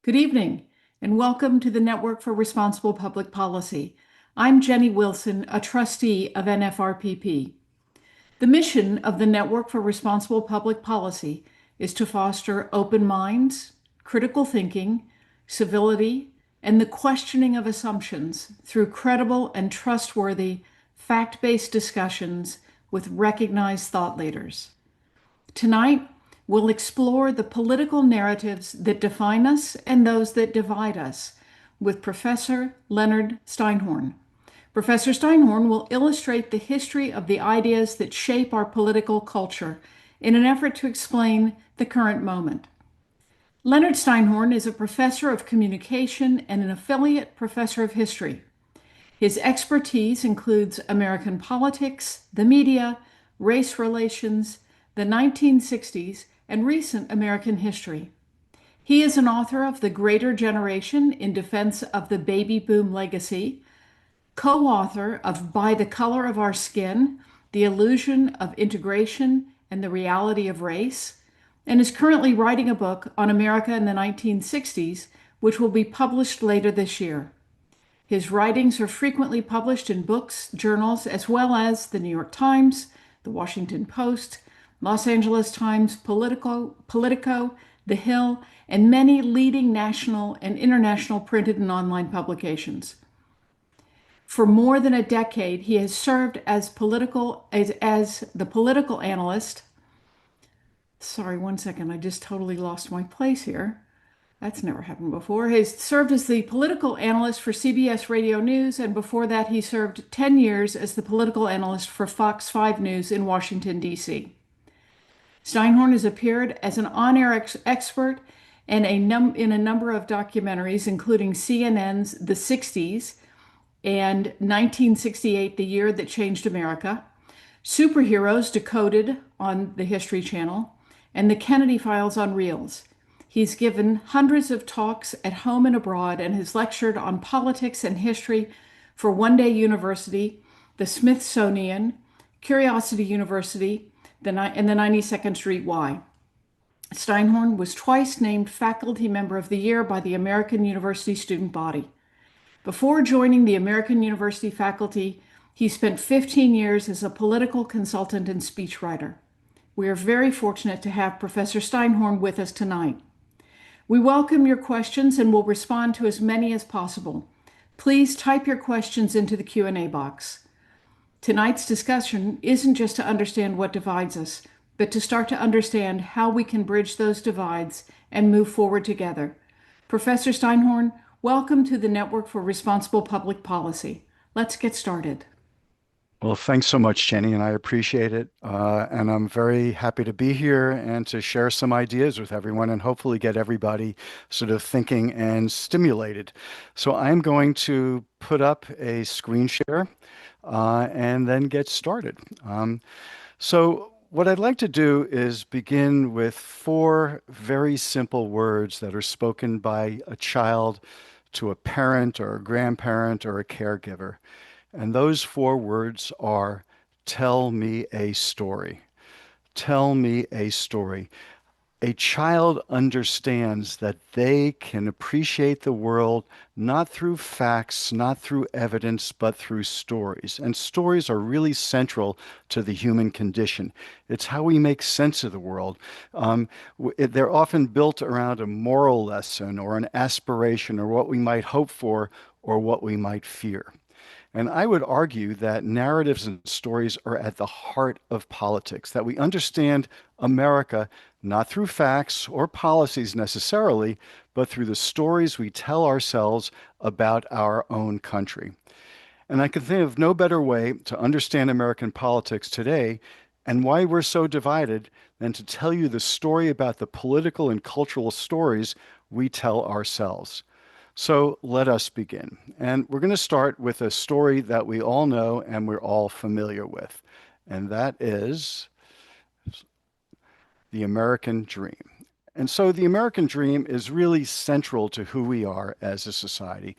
Good evening, and welcome to the Network for Responsible Public Policy. I'm Jenny Wilson, a trustee of NFRPP. The mission of the Network for Responsible Public Policy is to foster open minds, critical thinking, civility, and the questioning of assumptions through credible and trustworthy, fact-based discussions with recognized thought leaders. Tonight, we'll explore the political narratives that define us and those that divide us with Professor Leonard Steinhorn. Professor Steinhorn will illustrate the history of the ideas that shape our political culture in an effort to explain the current moment. Leonard Steinhorn is a professor of communication and an affiliate professor of history. His expertise includes American politics, the media, race relations, the 1960s, and recent American history. He is an author of The Greater Generation in Defense of the Baby Boom Legacy, co-author of By the Color of Our Skin, The Illusion of Integration and the Reality of Race, and is currently writing a book on America in the 1960s, which will be published later this year. His writings are frequently published in books, journals, as well as the New York Times, the Washington Post, Los Angeles Times, Politico, The Hill, and many leading national and international printed and online publications. For more than a decade, he has served as the political analyst. Sorry, one second, I just totally lost my place here. That's never happened before. He served as the political analyst for CBS Radio News, and before that, he served 10 years as the political analyst for Fox 5 News in Washington, D.C. Steinhorn has appeared as an on-air expert and in a number of documentaries, including CNN's The 60s and 1968, The Year That Changed America, Superheroes Decoded on the History Channel, and The Kennedy Files on Reels. He's given hundreds of talks at home and abroad and has lectured on politics and history for One Day University, the Smithsonian, Curiosity University, and the 92nd Street Y. Steinhorn was twice named Faculty Member of the Year by the American University Student Body. Before joining the American University faculty, he spent 15 years as a political consultant and speechwriter. We are very fortunate to have Professor Steinhorn with us tonight. We welcome your questions and will respond to as many as possible. Please type your questions into the Q&A box. Tonight's discussion isn't just to understand what divides us, but to start to understand how we can bridge those divides and move forward together. Professor Steinhorn, welcome to the Network for Responsible Public Policy. Let's get started. Well, thanks so much, Jenny, and I appreciate it. And I'm very happy to be here and to share some ideas with everyone and hopefully get everybody sort of thinking and stimulated. So I'm going to put up a screen share and then get started. So what I'd like to do is begin with four very simple words that are spoken by a child to a parent or a grandparent or a caregiver. And those four words are, tell me a story. Tell me a story. A child understands that they can appreciate the world not through facts, not through evidence, but through stories. And stories are really central to the human condition. It's how we make sense of the world. They're often built around a moral lesson or an aspiration or what we might hope for or what we might fear. And I would argue that narratives and stories are at the heart of politics, that we understand America not through facts or policies necessarily, but through the stories we tell ourselves about our own country. And I can think of no better way to understand American politics today and why we're so divided than to tell you the story about the political and cultural stories we tell ourselves. So let us begin. And we're going to start with a story that we all know and we're all familiar with. And that is the American dream. And so the American dream is really central to who we are as a society.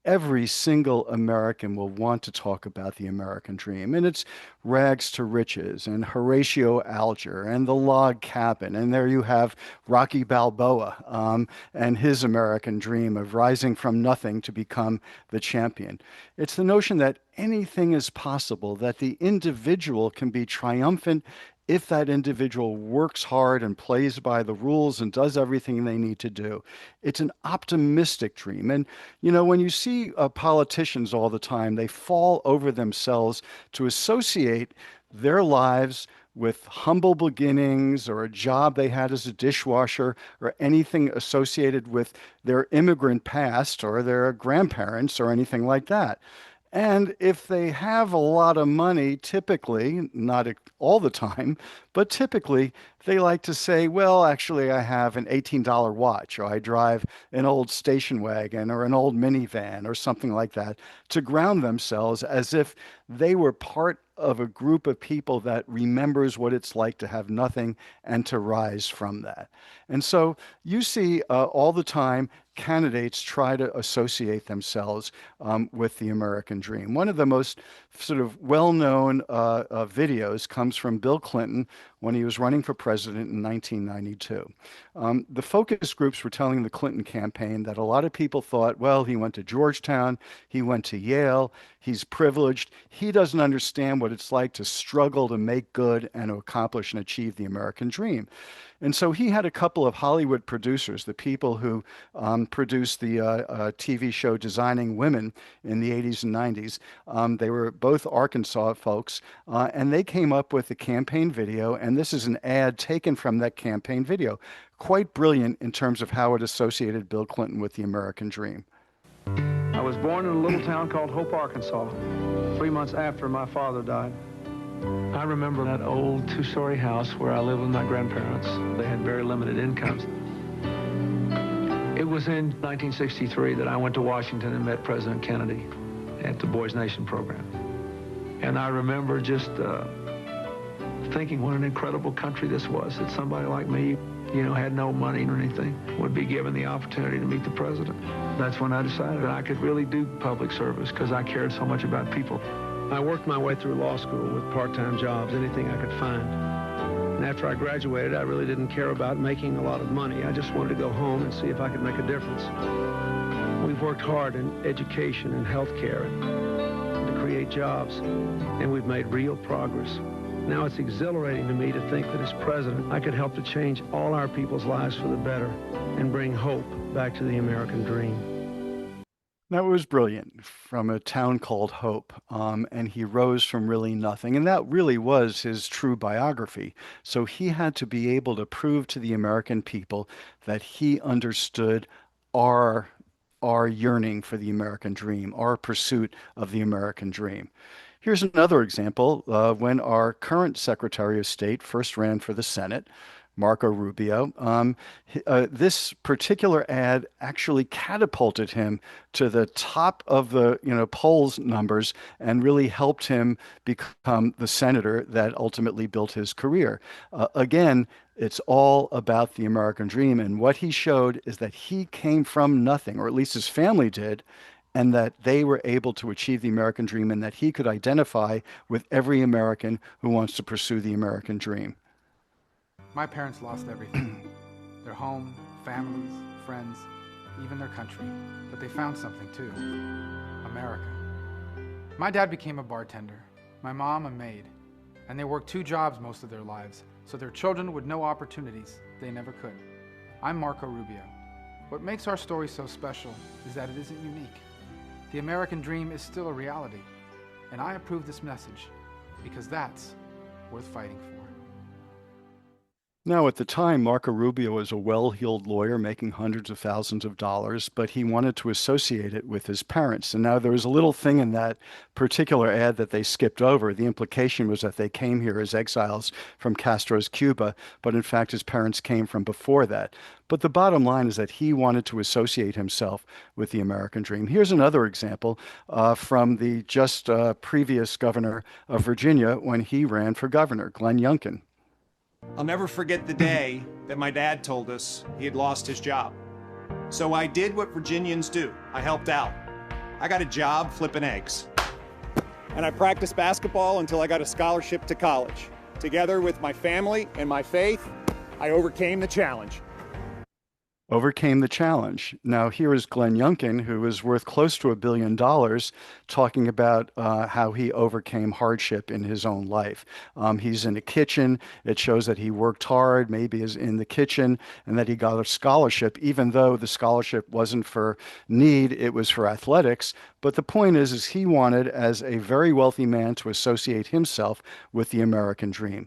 every single American will want to talk about the American dream. And it's rags to riches and Horatio Alger and the log cabin. And there you have Rocky Balboa and his American dream of rising from nothing to become the champion. It's the notion that anything is possible, that the individual can be triumphant if that individual works hard and plays by the rules and does everything they need to do. It's an optimistic dream. And, when you see politicians all the time, they fall over themselves to associate their lives with humble beginnings or a job they had as a dishwasher or anything associated with their immigrant past or their grandparents or anything like that. And if they have a lot of money, typically, not all the time, but typically, they like to say, well, actually, I have an $18 watch, or I drive an old station wagon, or an old minivan, or something like that, to ground themselves as if they were part of a group of people that remembers what it's like to have nothing and to rise from that. And so you see all the time candidates try to associate themselves with the American dream. One of the most sort of well-known videos comes from Bill Clinton when he was running for president in 1992. The focus groups were telling the Clinton campaign that a lot of people thought, well, he went to Georgetown, he went to Yale, he's privileged, he doesn't understand what it's like to struggle to make good and to accomplish and achieve the American dream. And so he had a couple of Hollywood producers, the people who produced the TV show Designing Women in the 80s and 90s. They were both Arkansas folks, and they came up with a campaign video, and this is an ad taken from that campaign video. Quite brilliant in terms of how it associated Bill Clinton with the American dream. I was born in a little town called Hope, Arkansas, 3 months after my father died. I remember that old two-story house where I lived with my grandparents. They had very limited incomes. It was in 1963 that I went to Washington and met President Kennedy at the Boys Nation program. And I remember just thinking what an incredible country this was, that somebody like me, had no money or anything, would be given the opportunity to meet the president. That's when I decided I could really do public service because I cared so much about people. I worked my way through law school with part-time jobs, anything I could find. And after I graduated, I really didn't care about making a lot of money. I just wanted to go home and see if I could make a difference. We've worked hard in education and healthcare to create jobs, and we've made real progress. Now it's exhilarating to me to think that as president, I could help to change all our people's lives for the better and bring hope back to the American dream. That was brilliant from a town called Hope. And he rose from really nothing. And that really was his true biography. So he had to be able to prove to the American people that he understood our, our yearning for the American dream, our pursuit of the American dream. Here's another example when our current Secretary of State first ran for the Senate. Marco Rubio. This particular ad actually catapulted him to the top of the polls numbers and really helped him become the senator that ultimately built his career. Again, it's all about the American dream, and what he showed is that he came from nothing, or at least his family did, and that they were able to achieve the American dream, and that he could identify with every American who wants to pursue the American dream. My parents lost everything. Their home, families, friends, even their country. But they found something too. America. My dad became a bartender, my mom a maid, and they worked 2 jobs most of their lives, so their children would know opportunities they never could. I'm Marco Rubio. What makes our story so special is that it isn't unique. The American dream is still a reality, and I approve this message because that's worth fighting for. Now, at the time, Marco Rubio was a well-heeled lawyer making hundreds of thousands of dollars, but he wanted to associate it with his parents. And now there was a little thing in that particular ad that they skipped over. The implication was that they came here as exiles from Castro's Cuba, but in fact, his parents came from before that. But the bottom line is that he wanted to associate himself with the American dream. Here's another example from the just previous governor of Virginia when he ran for governor, Glenn Youngkin. I'll never forget the day that my dad told us he had lost his job. So I did what Virginians do. I helped out. I got a job flipping eggs. And I practiced basketball until I got a scholarship to college. Together with my family and my faith, I overcame the challenge. Overcame the challenge. Now, here is Glenn Youngkin, who is worth close to $1 billion, talking about how he overcame hardship in his own life. He's in a kitchen. It shows that he worked hard, maybe is in the kitchen, and that he got a scholarship, even though the scholarship wasn't for need, it was for athletics. But the point is he wanted, as a very wealthy man, to associate himself with the American dream.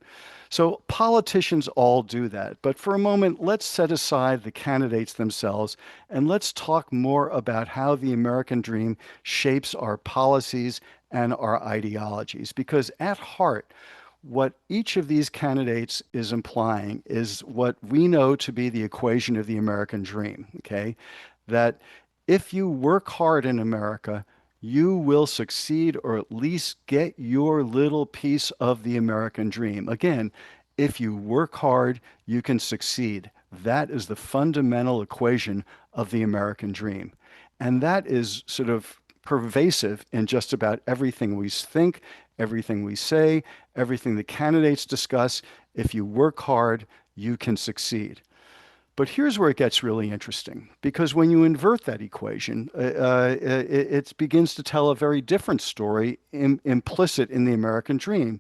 So politicians all do that. But for a moment, let's set aside the candidates themselves and let's talk more about how the American dream shapes our policies and our ideologies. Because at heart, what each of these candidates is implying is what we know to be the equation of the American dream, okay? That if you work hard in America, you will succeed or at least get your little piece of the American dream. Again, if you work hard, you can succeed. That is the fundamental equation of the American dream. And that is sort of pervasive in just about everything we think, everything we say, everything the candidates discuss. If you work hard, you can succeed. But here's where it gets really interesting, because when you invert that equation, it begins to tell a very different story implicit in the American dream,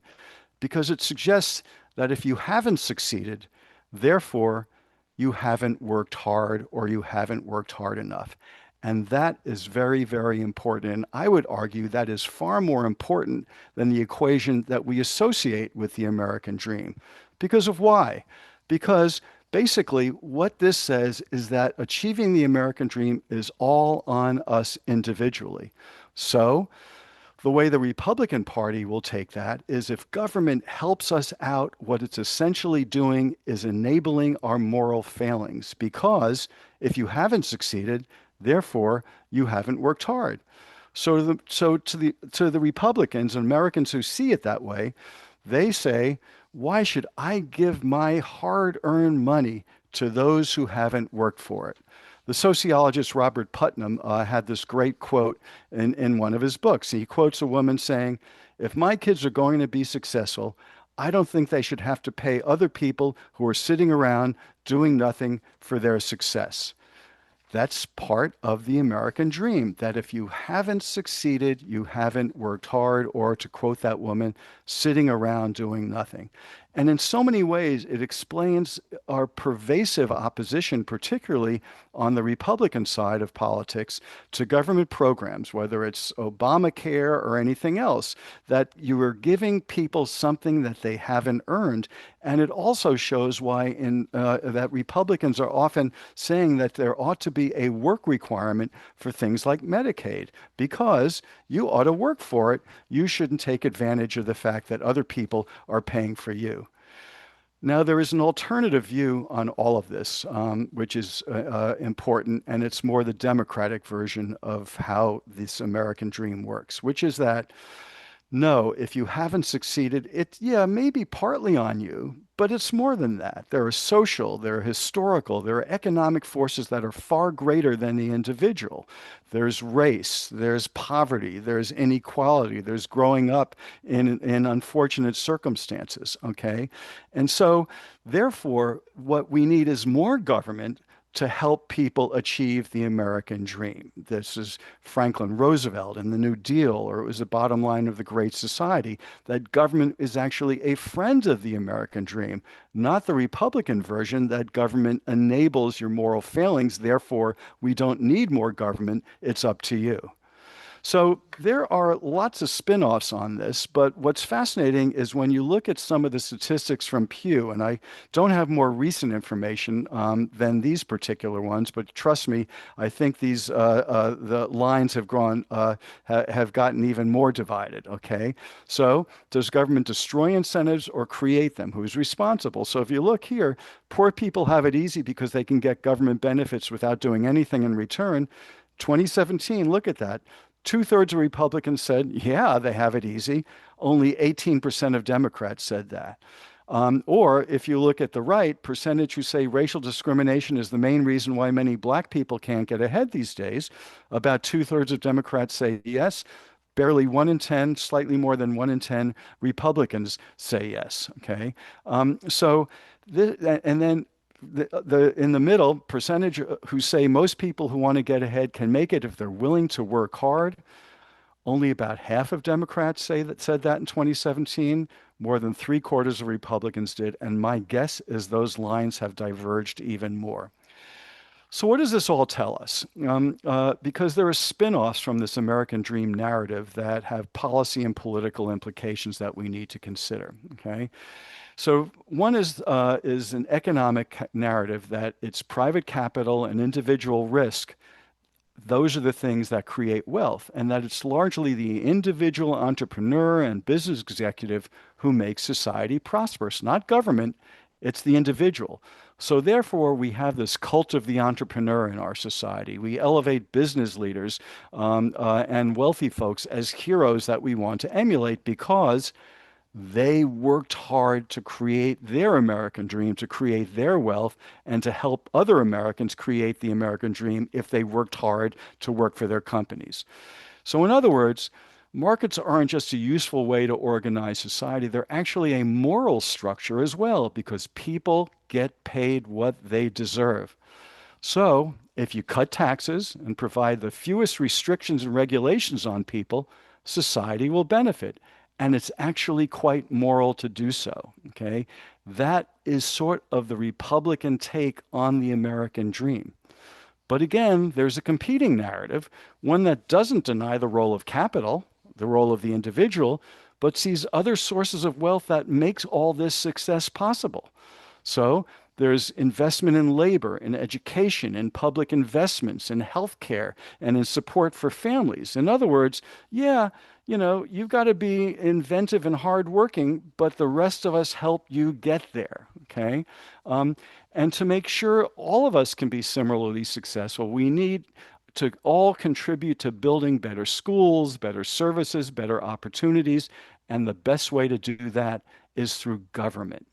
because it suggests that if you haven't succeeded, therefore you haven't worked hard or you haven't worked hard enough. And that is very, very important. And I would argue that is far more important than the equation that we associate with the American dream. Because of why? Because basically, what this says is that achieving the American dream is all on us individually. So, the way the Republican Party will take that is if government helps us out, what it's essentially doing is enabling our moral failings. Because if you haven't succeeded, therefore you haven't worked hard. So to the Republicans and Americans who see it that way, they say, why should I give my hard-earned money to those who haven't worked for it? The sociologist Robert Putnam had this great quote in one of his books. He quotes a woman saying, if my kids are going to be successful, I don't think they should have to pay other people who are sitting around doing nothing for their success. That's part of the American dream, that if you haven't succeeded, you haven't worked hard, or to quote that woman, sitting around doing nothing. And in so many ways, it explains our pervasive opposition, particularly on the Republican side of politics, to government programs, whether it's Obamacare or anything else, that you are giving people something that they haven't earned. And it also shows why that Republicans are often saying that there ought to be a work requirement for things like Medicaid, because you ought to work for it. You shouldn't take advantage of the fact that other people are paying for you. Now, there is an alternative view on all of this, which is important, and it's more the Democratic version of how this American dream works, which is that no, if you haven't succeeded, it, yeah, maybe partly on you, but it's more than that. There are social, there are historical, there are economic forces that are far greater than the individual. There's race, there's poverty, there's inequality, there's growing up in unfortunate circumstances, okay? And so, therefore, what we need is more government to help people achieve the American dream. This is Franklin Roosevelt and the New Deal, or it was the bottom line of the Great Society, that government is actually a friend of the American dream, not the Republican version that government enables your moral failings, therefore we don't need more government, it's up to you. So there are lots of spin-offs on this, but what's fascinating is when you look at some of the statistics from Pew, and I don't have more recent information than these particular ones, but trust me, I think these the lines have have gotten even more divided. Okay, so does government destroy incentives or create them? Who's responsible? So if you look here, poor people have it easy because they can get government benefits without doing anything in return. 2017, look at that. Two-thirds of Republicans said, yeah, they have it easy. Only 18% of Democrats said that. Or if you look at the right, percentage who say racial discrimination is the main reason why many black people can't get ahead these days, about two-thirds of Democrats say yes. Barely 1 in 10, slightly more than 1 in 10 Republicans say yes. Okay, so and then in the middle percentage who say most people who want to get ahead can make it if they're willing to work hard. Only about half of Democrats said that in 2017. More than three-quarters of Republicans did, and my guess is those lines have diverged even more. So what does this all tell us? Because there are spin-offs from this American dream narrative that have policy and political implications that we need to consider. Okay, so one is an economic narrative that it's private capital and individual risk. Those are the things that create wealth, and that it's largely the individual entrepreneur and business executive who makes society prosperous, not government. It's the individual. So therefore, we have this cult of the entrepreneur in our society. We elevate business leaders and wealthy folks as heroes that we want to emulate because they worked hard to create their American dream, to create their wealth, and to help other Americans create the American dream if they worked hard to work for their companies. So, in other words, markets aren't just a useful way to organize society, they're actually a moral structure as well because people get paid what they deserve. So, if you cut taxes and provide the fewest restrictions and regulations on people, society will benefit. And it's actually quite moral to do so. Okay. That is sort of the Republican take on the American dream. But again, there's a competing narrative, one that doesn't deny the role of capital, the role of the individual, but sees other sources of wealth that makes all this success possible. So there's investment in labor, in education, in public investments, in healthcare, and in support for families. In other words, yeah, you've got to be inventive and hardworking, but the rest of us help you get there. Okay. And to make sure all of us can be similarly successful, we need to all contribute to building better schools, better services, better opportunities. And the best way to do that is through government.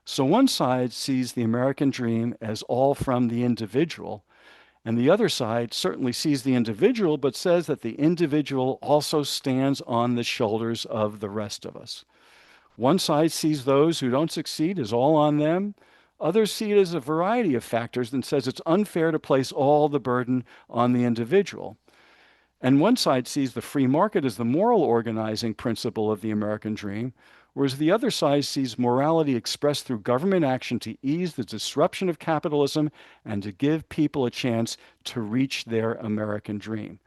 So one side sees the American dream as all from the individual, and the other side certainly sees the individual, but says that the individual also stands on the shoulders of the rest of us. One side sees those who don't succeed as all on them. Others see it as a variety of factors and says it's unfair to place all the burden on the individual. And one side sees the free market as the moral organizing principle of the American dream, whereas the other side sees morality expressed through government action to ease the disruption of capitalism and to give people a chance to reach their American dream.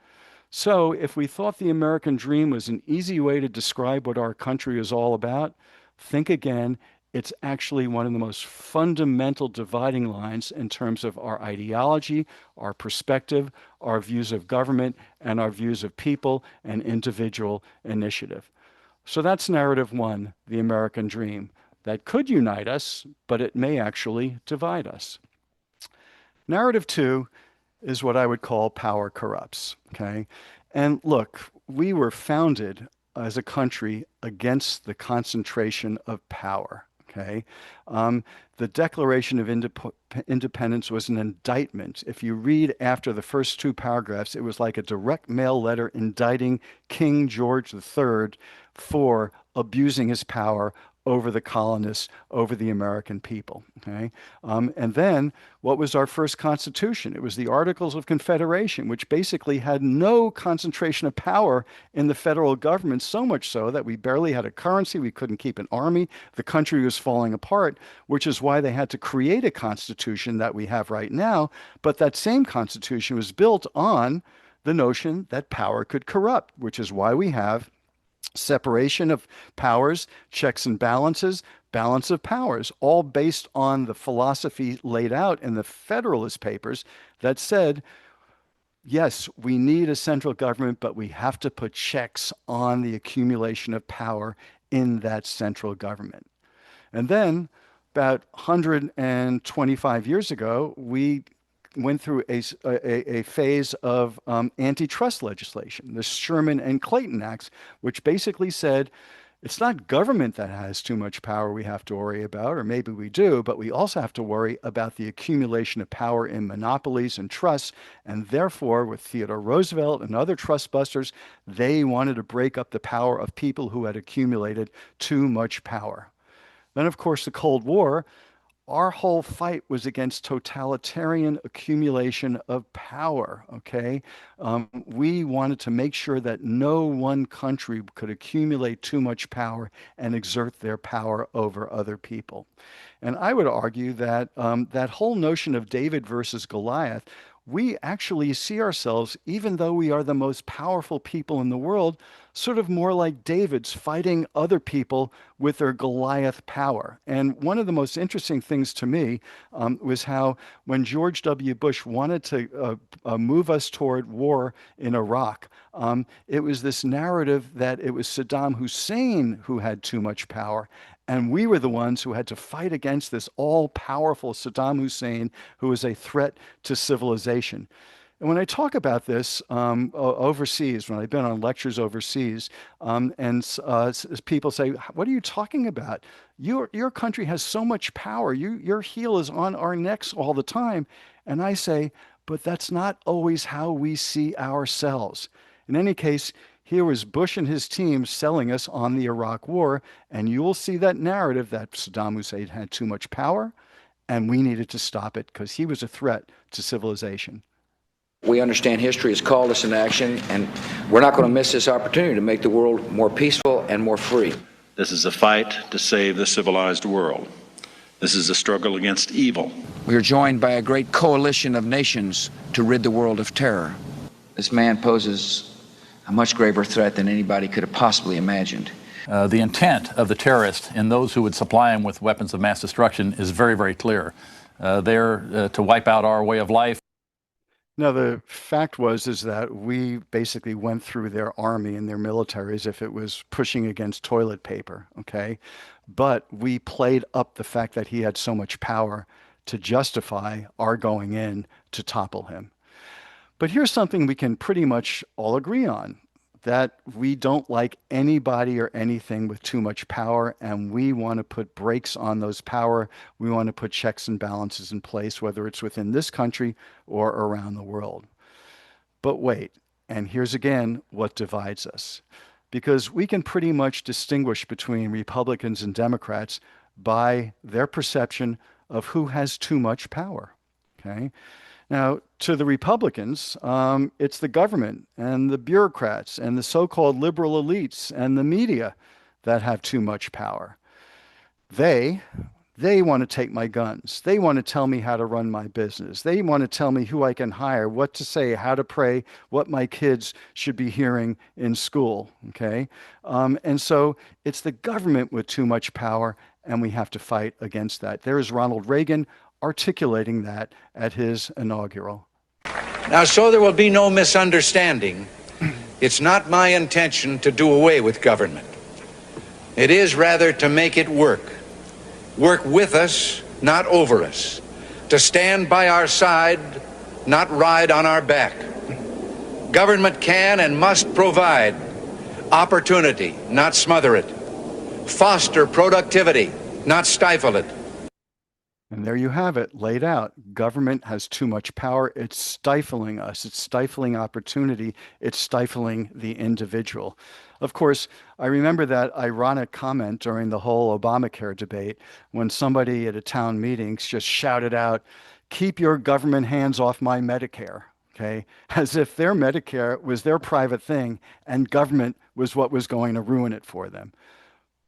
So, if we thought the American dream was an easy way to describe what our country is all about, think again. It's actually one of the most fundamental dividing lines in terms of our ideology, our perspective, our views of government, and our views of people and individual initiative. So that's narrative one, the American dream, that could unite us, but it may actually divide us. Narrative two is what I would call power corrupts. Okay. And look, we were founded as a country against the concentration of power. Okay. The Declaration of Independence was an indictment. If you read after the first two paragraphs, it was like a direct mail letter indicting King George III for abusing his power over the colonists, over the American people. Okay, and then what was our first constitution? It was the Articles of Confederation, which basically had no concentration of power in the federal government, so much so that we barely had a currency, we couldn't keep an army, the country was falling apart, which is why they had to create a constitution that we have right now. But that same constitution was built on the notion that power could corrupt, which is why we have separation of powers, checks and balances, balance of powers, all based on the philosophy laid out in the Federalist Papers that said, yes, we need a central government, but we have to put checks on the accumulation of power in that central government. And then about 125 years ago, we went through a phase of antitrust legislation, the Sherman and Clayton Acts, which basically said It's not government that has too much power we have to worry about, or maybe we do, but we also have to worry about the accumulation of power in monopolies and trusts. And therefore, with Theodore Roosevelt and other trust busters, they wanted to break up the power of people who had accumulated too much power. Then, of course, the Cold War. Our whole fight was against totalitarian accumulation of power, okay? We wanted to make sure that no one country could accumulate too much power and exert their power over other people. And I would argue that that whole notion of David versus Goliath, we actually see ourselves, even though we are the most powerful people in the world, sort of more like David's fighting other people with their Goliath power. And one of the most interesting things to me was how when George W. Bush wanted to move us toward war in Iraq, it was this narrative that it was Saddam Hussein who had too much power. And we were the ones who had to fight against this all-powerful Saddam Hussein, who was a threat to civilization. And when I talk about this overseas, when I've been on lectures overseas, people say, "What are you talking about? Your country has so much power. Your heel is on our necks all the time." And I say, "But that's not always how we see ourselves." In any case, here was Bush and his team selling us on the Iraq War, and you will see that narrative that Saddam Hussein had too much power, and we needed to stop it because he was a threat to civilization. We understand history has called us into action, and we're not going to miss this opportunity to make the world more peaceful and more free. This is a fight to save the civilized world. This is a struggle against evil. We are joined by a great coalition of nations to rid the world of terror. This man poses a much graver threat than anybody could have possibly imagined. The intent of the terrorists and those who would supply them with weapons of mass destruction is very, very clear. They're to wipe out our way of life. No, the fact is that we basically went through their army and their military as if it was pushing against toilet paper, okay? But we played up the fact that he had so much power to justify our going in to topple him. But here's something we can pretty much all agree on, that we don't like anybody or anything with too much power, and we want to put brakes on those power. We want to put checks and balances in place, whether it's within this country or around the world. But wait, and here's again what divides us. Because we can pretty much distinguish between Republicans and Democrats by their perception of who has too much power, okay? Now, to the Republicans, it's the government and the bureaucrats and the so-called liberal elites and the media that have too much power. They want to take my guns. They want to tell me how to run my business. They want to tell me who I can hire, what to say, how to pray, what my kids should be hearing in school, okay? And so it's the government with too much power, and we have to fight against that. There is Ronald Reagan articulating that at his inaugural. Now, so there will be no misunderstanding, it's not my intention to do away with government. It is rather to make it work with us, not over us, to stand by our side, not ride on our back. Government can and must provide opportunity, not smother it, foster productivity, not stifle it. And there you have it, laid out. Government has too much power. It's stifling us. It's stifling opportunity. It's stifling the individual. Of course, I remember that ironic comment during the whole Obamacare debate when somebody at a town meeting just shouted out, "Keep your government hands off my Medicare," okay? As if their Medicare was their private thing and government was what was going to ruin it for them.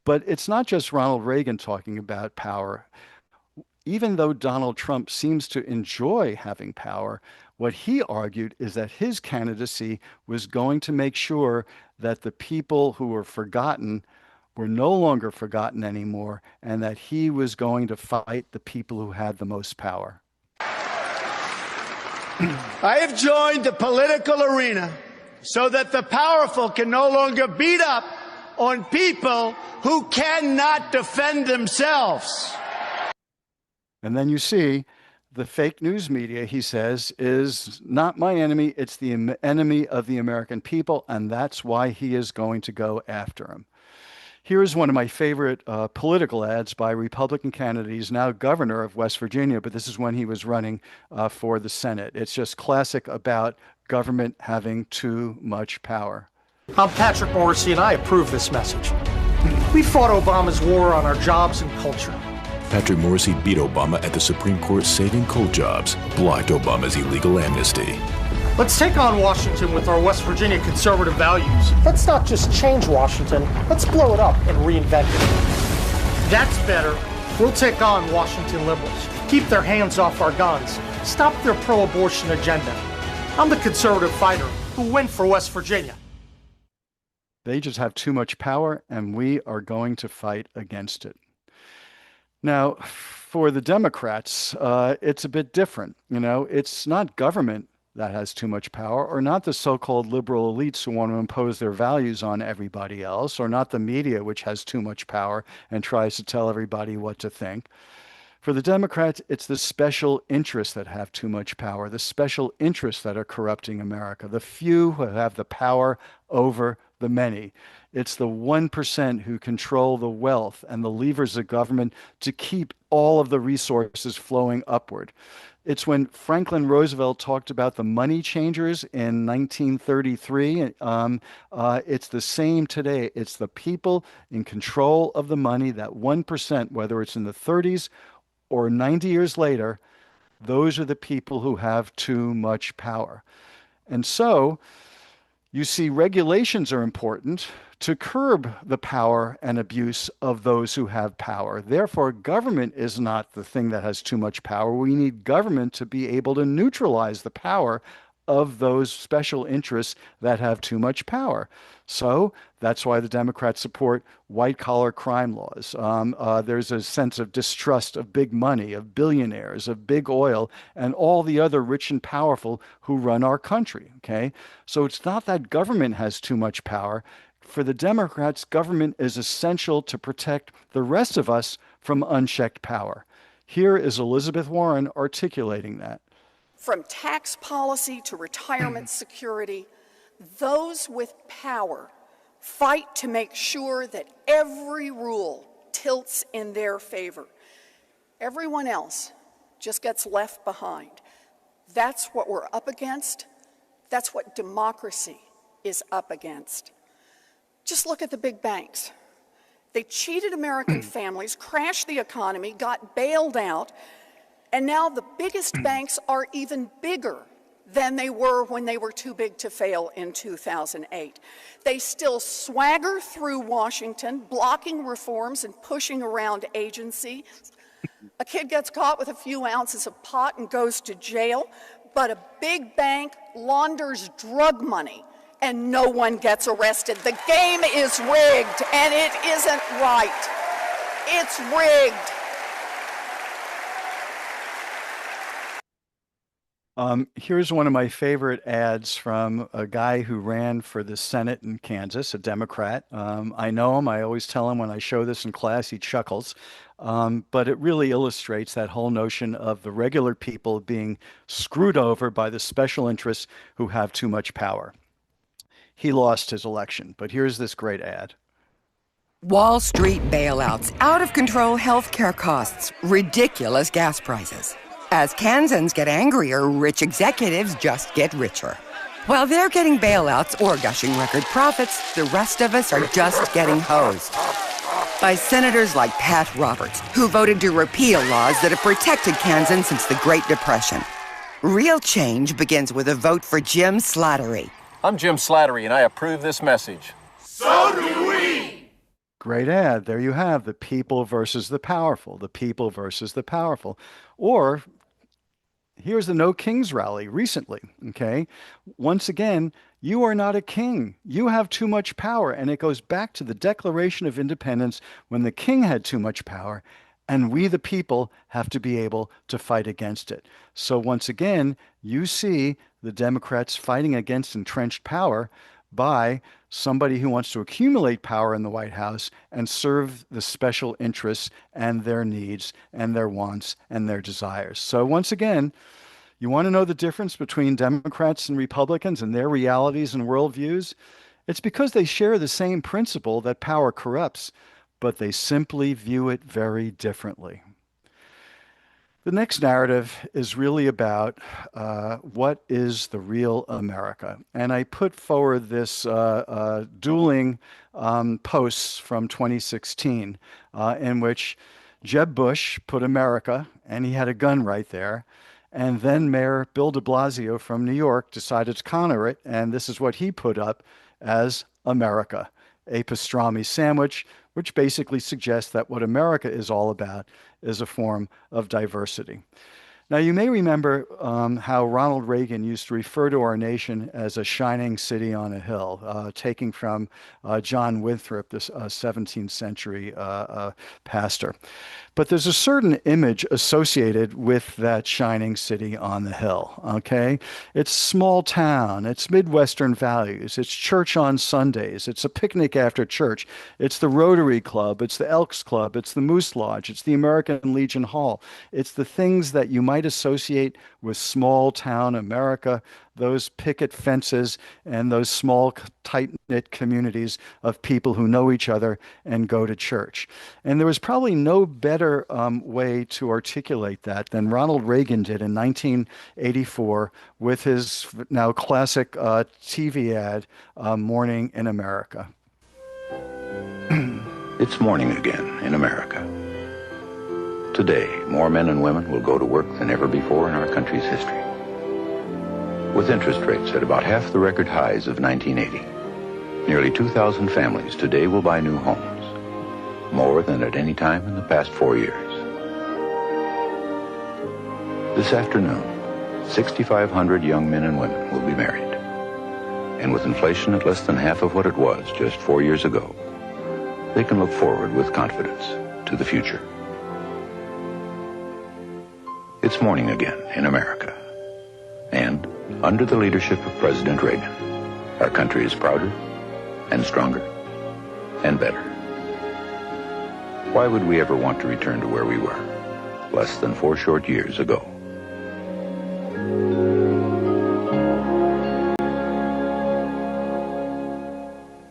But it's not just Ronald Reagan talking about power. Even though Donald Trump seems to enjoy having power, what he argued is that his candidacy was going to make sure that the people who were forgotten were no longer forgotten anymore, and that he was going to fight the people who had the most power. I have joined the political arena so that the powerful can no longer beat up on people who cannot defend themselves. And then you see the fake news media, he says, is not my enemy. It's the enemy of the American people. And that's why he is going to go after him. Here's one of my favorite political ads by a Republican candidate. He's now governor of West Virginia, but this is when he was running for the Senate. It's just classic about government having too much power. I'm Patrick Morrissey, and I approve this message. We fought Obama's war on our jobs and culture. Patrick Morrissey beat Obama at the Supreme Court saving coal jobs, blocked Obama's illegal amnesty. Let's take on Washington with our West Virginia conservative values. Let's not just change Washington, let's blow it up and reinvent it. That's better. We'll take on Washington liberals, keep their hands off our guns, stop their pro-abortion agenda. I'm the conservative fighter who win for West Virginia. They just have too much power, and we are going to fight against it. Now, for the Democrats, it's a bit different. It's not government that has too much power, or not the so-called liberal elites who want to impose their values on everybody else, or not the media, which has too much power and tries to tell everybody what to think. For the Democrats, it's the special interests that have too much power, the special interests that are corrupting America, the few who have the power over the many. It's the 1% who control the wealth and the levers of government to keep all of the resources flowing upward. It's when Franklin Roosevelt talked about the money changers in 1933. It's the same today. It's the people in control of the money, that 1%, whether it's in the 30s or 90 years later, those are the people who have too much power. And so you see, regulations are important to curb the power and abuse of those who have power. Therefore, government is not the thing that has too much power. We need government to be able to neutralize the power of those special interests that have too much power. So that's why the Democrats support white-collar crime laws. There's a sense of distrust of big money, of billionaires, of big oil, and all the other rich and powerful who run our country, okay? So it's not that government has too much power. For the Democrats, government is essential to protect the rest of us from unchecked power. Here is Elizabeth Warren articulating that. From tax policy to retirement security, those with power fight to make sure that every rule tilts in their favor. Everyone else just gets left behind. That's what we're up against. That's what democracy is up against. Just look at the big banks. They cheated American families, crashed the economy, got bailed out, and now the biggest banks are even bigger than they were when they were too big to fail in 2008. They still swagger through Washington, blocking reforms and pushing around agency. A kid gets caught with a few ounces of pot and goes to jail, but a big bank launders drug money and no one gets arrested. The game is rigged, and it isn't right. It's rigged. Here's one of my favorite ads from a guy who ran for the Senate in Kansas, a Democrat. I know him. I always tell him when I show this in class, he chuckles. But it really illustrates that whole notion of the regular people being screwed over by the special interests who have too much power. He lost his election, but here's this great ad. Wall Street bailouts, out of control healthcare costs, ridiculous gas prices. As Kansans get angrier, rich executives just get richer. While they're getting bailouts or gushing record profits, the rest of us are just getting hosed. By senators like Pat Roberts, who voted to repeal laws that have protected Kansans since the Great Depression. Real change begins with a vote for Jim Slattery. I'm Jim Slattery, and I approve this message. So do we! Great ad. There you have the people versus the powerful, the people versus the powerful. Or here's the No Kings rally recently, okay? Once again, you are not a king. You have too much power. And it goes back to the Declaration of Independence when the king had too much power, and we, the people, have to be able to fight against it. So once again, you see the Democrats fighting against entrenched power by somebody who wants to accumulate power in the White House and serve the special interests and their needs and their wants and their desires. So once again, you want to know the difference between Democrats and Republicans and their realities and worldviews? It's because they share the same principle that power corrupts, but they simply view it very differently. The next narrative is really about what is the real America. And I put forward this dueling posts from 2016 in which Jeb Bush put America, and he had a gun right there. And then Mayor Bill de Blasio from New York decided to counter it, and this is what he put up as America, a pastrami sandwich, which basically suggests that what America is all about is a form of diversity. Now, you may remember how Ronald Reagan used to refer to our nation as a shining city on a hill, taking from John Winthrop, this 17th century pastor. But there's a certain image associated with that shining city on the hill, okay? It's small town, it's Midwestern values, it's church on Sundays, it's a picnic after church, it's the Rotary Club, it's the Elks Club, it's the Moose Lodge, it's the American Legion Hall. It's the things that you might associate with small town America, those picket fences and those small, tight-knit communities of people who know each other and go to church. And there was probably no better way to articulate that than Ronald Reagan did in 1984 with his now classic TV ad, Morning in America. It's morning again in America. Today, more men and women will go to work than ever before in our country's history. With interest rates at about half the record highs of 1980, nearly 2,000 families today will buy new homes, more than at any time in the past 4 years. This afternoon, 6,500 young men and women will be married. And with inflation at less than half of what it was just 4 years ago, they can look forward with confidence to the future. It's morning again in America. And under the leadership of President Reagan, our country is prouder and stronger and better. Why would we ever want to return to where we were less than 4 short years ago?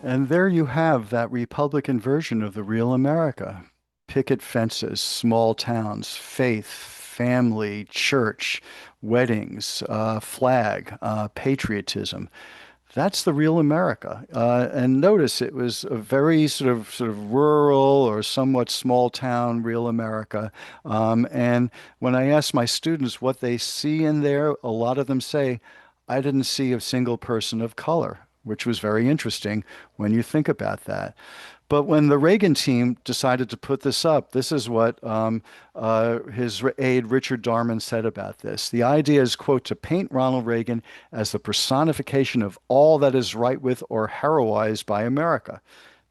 And there you have that Republican version of the real America. Picket fences, small towns, faith, family, church, weddings, flag, patriotism. That's the real America. And notice it was a very sort of rural or somewhat small town real America. And when I ask my students what they see in there, a lot of them say, I didn't see a single person of color, which was very interesting when you think about that. But when the Reagan team decided to put this up, this is what his aide Richard Darman said about this. The idea is, quote, to paint Ronald Reagan as the personification of all that is right with or heroized by America.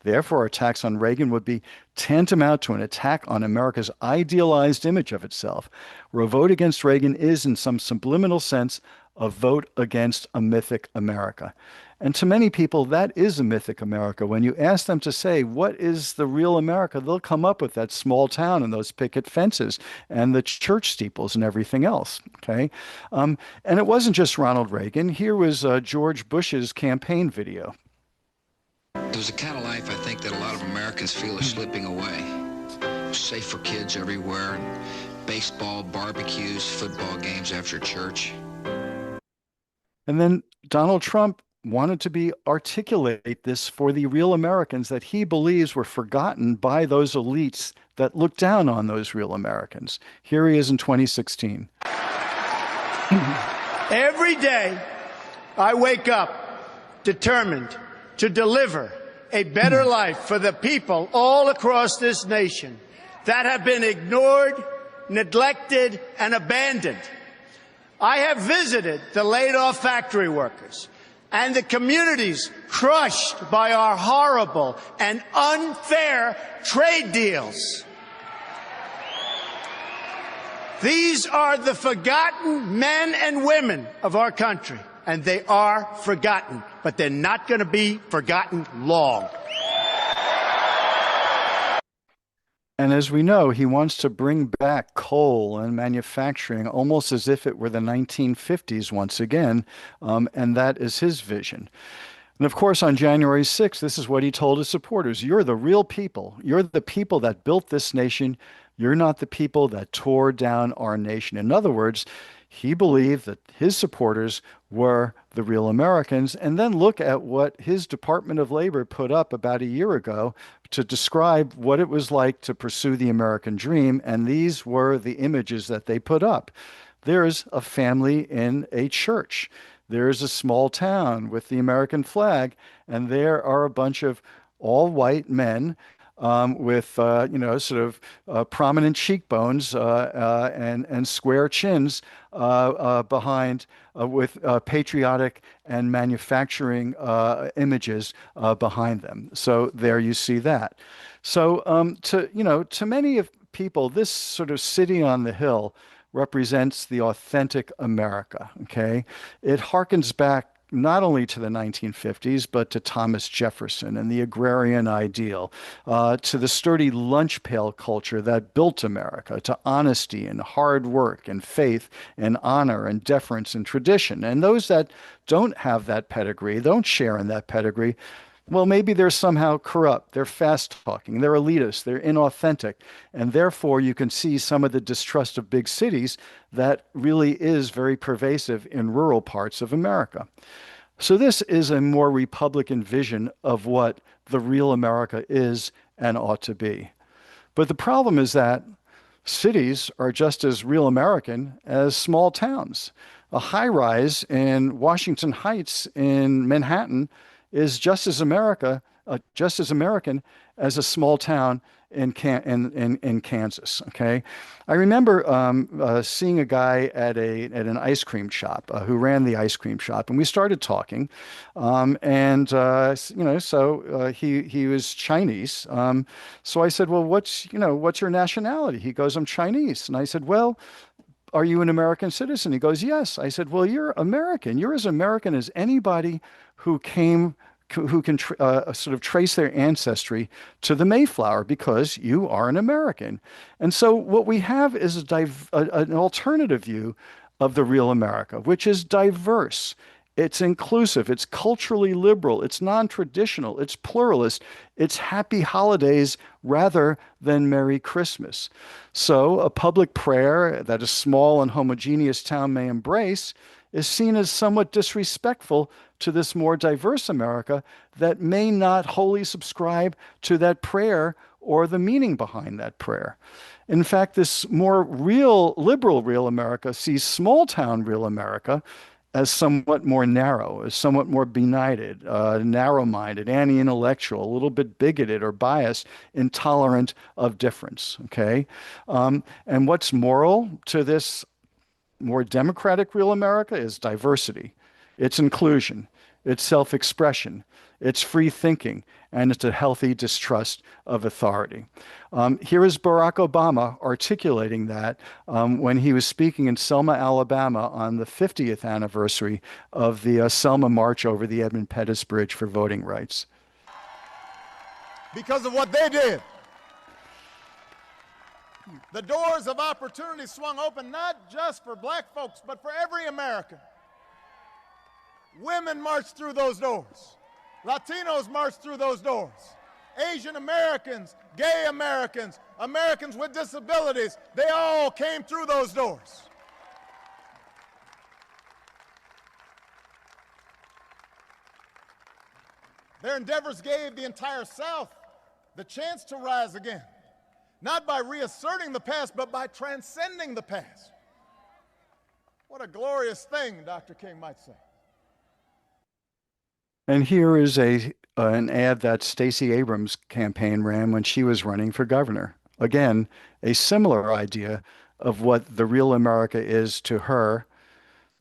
Therefore, attacks on Reagan would be tantamount to an attack on America's idealized image of itself, where a vote against Reagan is, in some subliminal sense, a vote against a mythic America. And to many people, that is a mythic America. When you ask them to say, what is the real America, they'll come up with that small town and those picket fences and the church steeples and everything else, okay? And it wasn't just Ronald Reagan. Here was George Bush's campaign video. There's a kind of life I think that a lot of Americans feel is slipping away. Safe for kids everywhere, baseball, barbecues, football games after church. And then Donald Trump wanted to articulate this for the real Americans that he believes were forgotten by those elites that look down on those real Americans. Here he is in 2016. Every day, I wake up determined to deliver a better life for the people all across this nation that have been ignored, neglected, and abandoned. I have visited the laid-off factory workers and the communities crushed by our horrible and unfair trade deals. These are the forgotten men and women of our country, and they are forgotten, but they're not going to be forgotten long. And as we know, he wants to bring back coal and manufacturing almost as if it were the 1950s once again, and that is his vision. And of course, on January 6th, this is what he told his supporters. You're the real people. You're the people that built this nation. You're not the people that tore down our nation. In other words, he believed that his supporters were the real Americans. And then look at what his Department of Labor put up about a year ago to describe what it was like to pursue the American dream. And these were the images that they put up. There's a family in a church. There's a small town with the American flag, and there are a bunch of all white men with sort of prominent cheekbones and square chins behind with patriotic and manufacturing images behind them. So there you see that. So to many of people, this sort of city on the hill represents the authentic America, okay? It harkens back not only to the 1950s, but to Thomas Jefferson and the agrarian ideal, to the sturdy lunch pail culture that built America, to honesty and hard work and faith and honor and deference and tradition. And those that don't have that pedigree, don't share in that pedigree, well, maybe they're somehow corrupt, they're fast-talking, they're elitist, they're inauthentic, and therefore you can see some of the distrust of big cities that really is very pervasive in rural parts of America. So this is a more Republican vision of what the real America is and ought to be. But the problem is that cities are just as real American as small towns. A high-rise in Washington Heights in Manhattan is just as American as a small town in Kansas. Okay, I remember seeing a guy at an ice cream shop who ran the ice cream shop, and we started talking, he was Chinese. So I said, well, what's your nationality? He goes, I'm Chinese, and I said, well, are you an American citizen? He goes, yes. I said, well, you're American. You're as American as anybody who can sort of trace their ancestry to the Mayflower, because you are an American. And so what we have is an alternative view of the real America, which is diverse. It's inclusive, it's culturally liberal, it's non-traditional, it's pluralist, it's happy holidays rather than Merry Christmas. So a public prayer that a small and homogeneous town may embrace is seen as somewhat disrespectful to this more diverse America that may not wholly subscribe to that prayer or the meaning behind that prayer. In fact, this more liberal real America sees small town real America as somewhat more narrow, as somewhat more benighted, narrow-minded, anti-intellectual, a little bit bigoted or biased, intolerant of difference, okay? And what's moral to this more democratic real America is diversity, it's inclusion, it's self-expression, it's free thinking, and it's a healthy distrust of authority. Here is Barack Obama articulating that when he was speaking in Selma, Alabama on the 50th anniversary of the Selma March over the Edmund Pettus Bridge for voting rights. Because of what they did, the doors of opportunity swung open not just for black folks, but for every American. Women marched through those doors. Latinos marched through those doors. Asian Americans, gay Americans, Americans with disabilities, they all came through those doors. Their endeavors gave the entire South the chance to rise again, not by reasserting the past, but by transcending the past. What a glorious thing, Dr. King might say. And here is an ad that Stacey Abrams' campaign ran when she was running for governor. Again, a similar idea of what the real America is to her,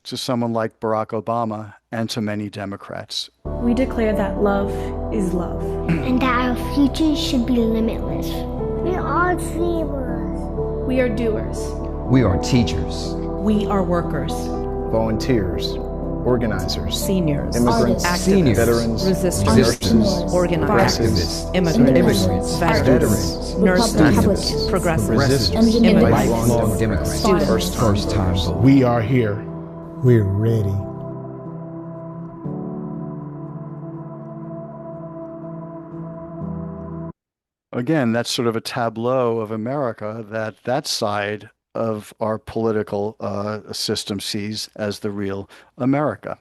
to someone like Barack Obama, and to many Democrats. We declare that love is love. And that our future should be limitless. We are dreamers. We are doers. We are teachers. We are workers. Volunteers. Organizers, seniors, immigrants, activists, veterans, resistors, organizers, immigrants, veterans, nurses, progressives, lifelong Democrats, first time. We are here. We're ready. again, that's sort of a tableau of America that that side of our political system sees as the real America.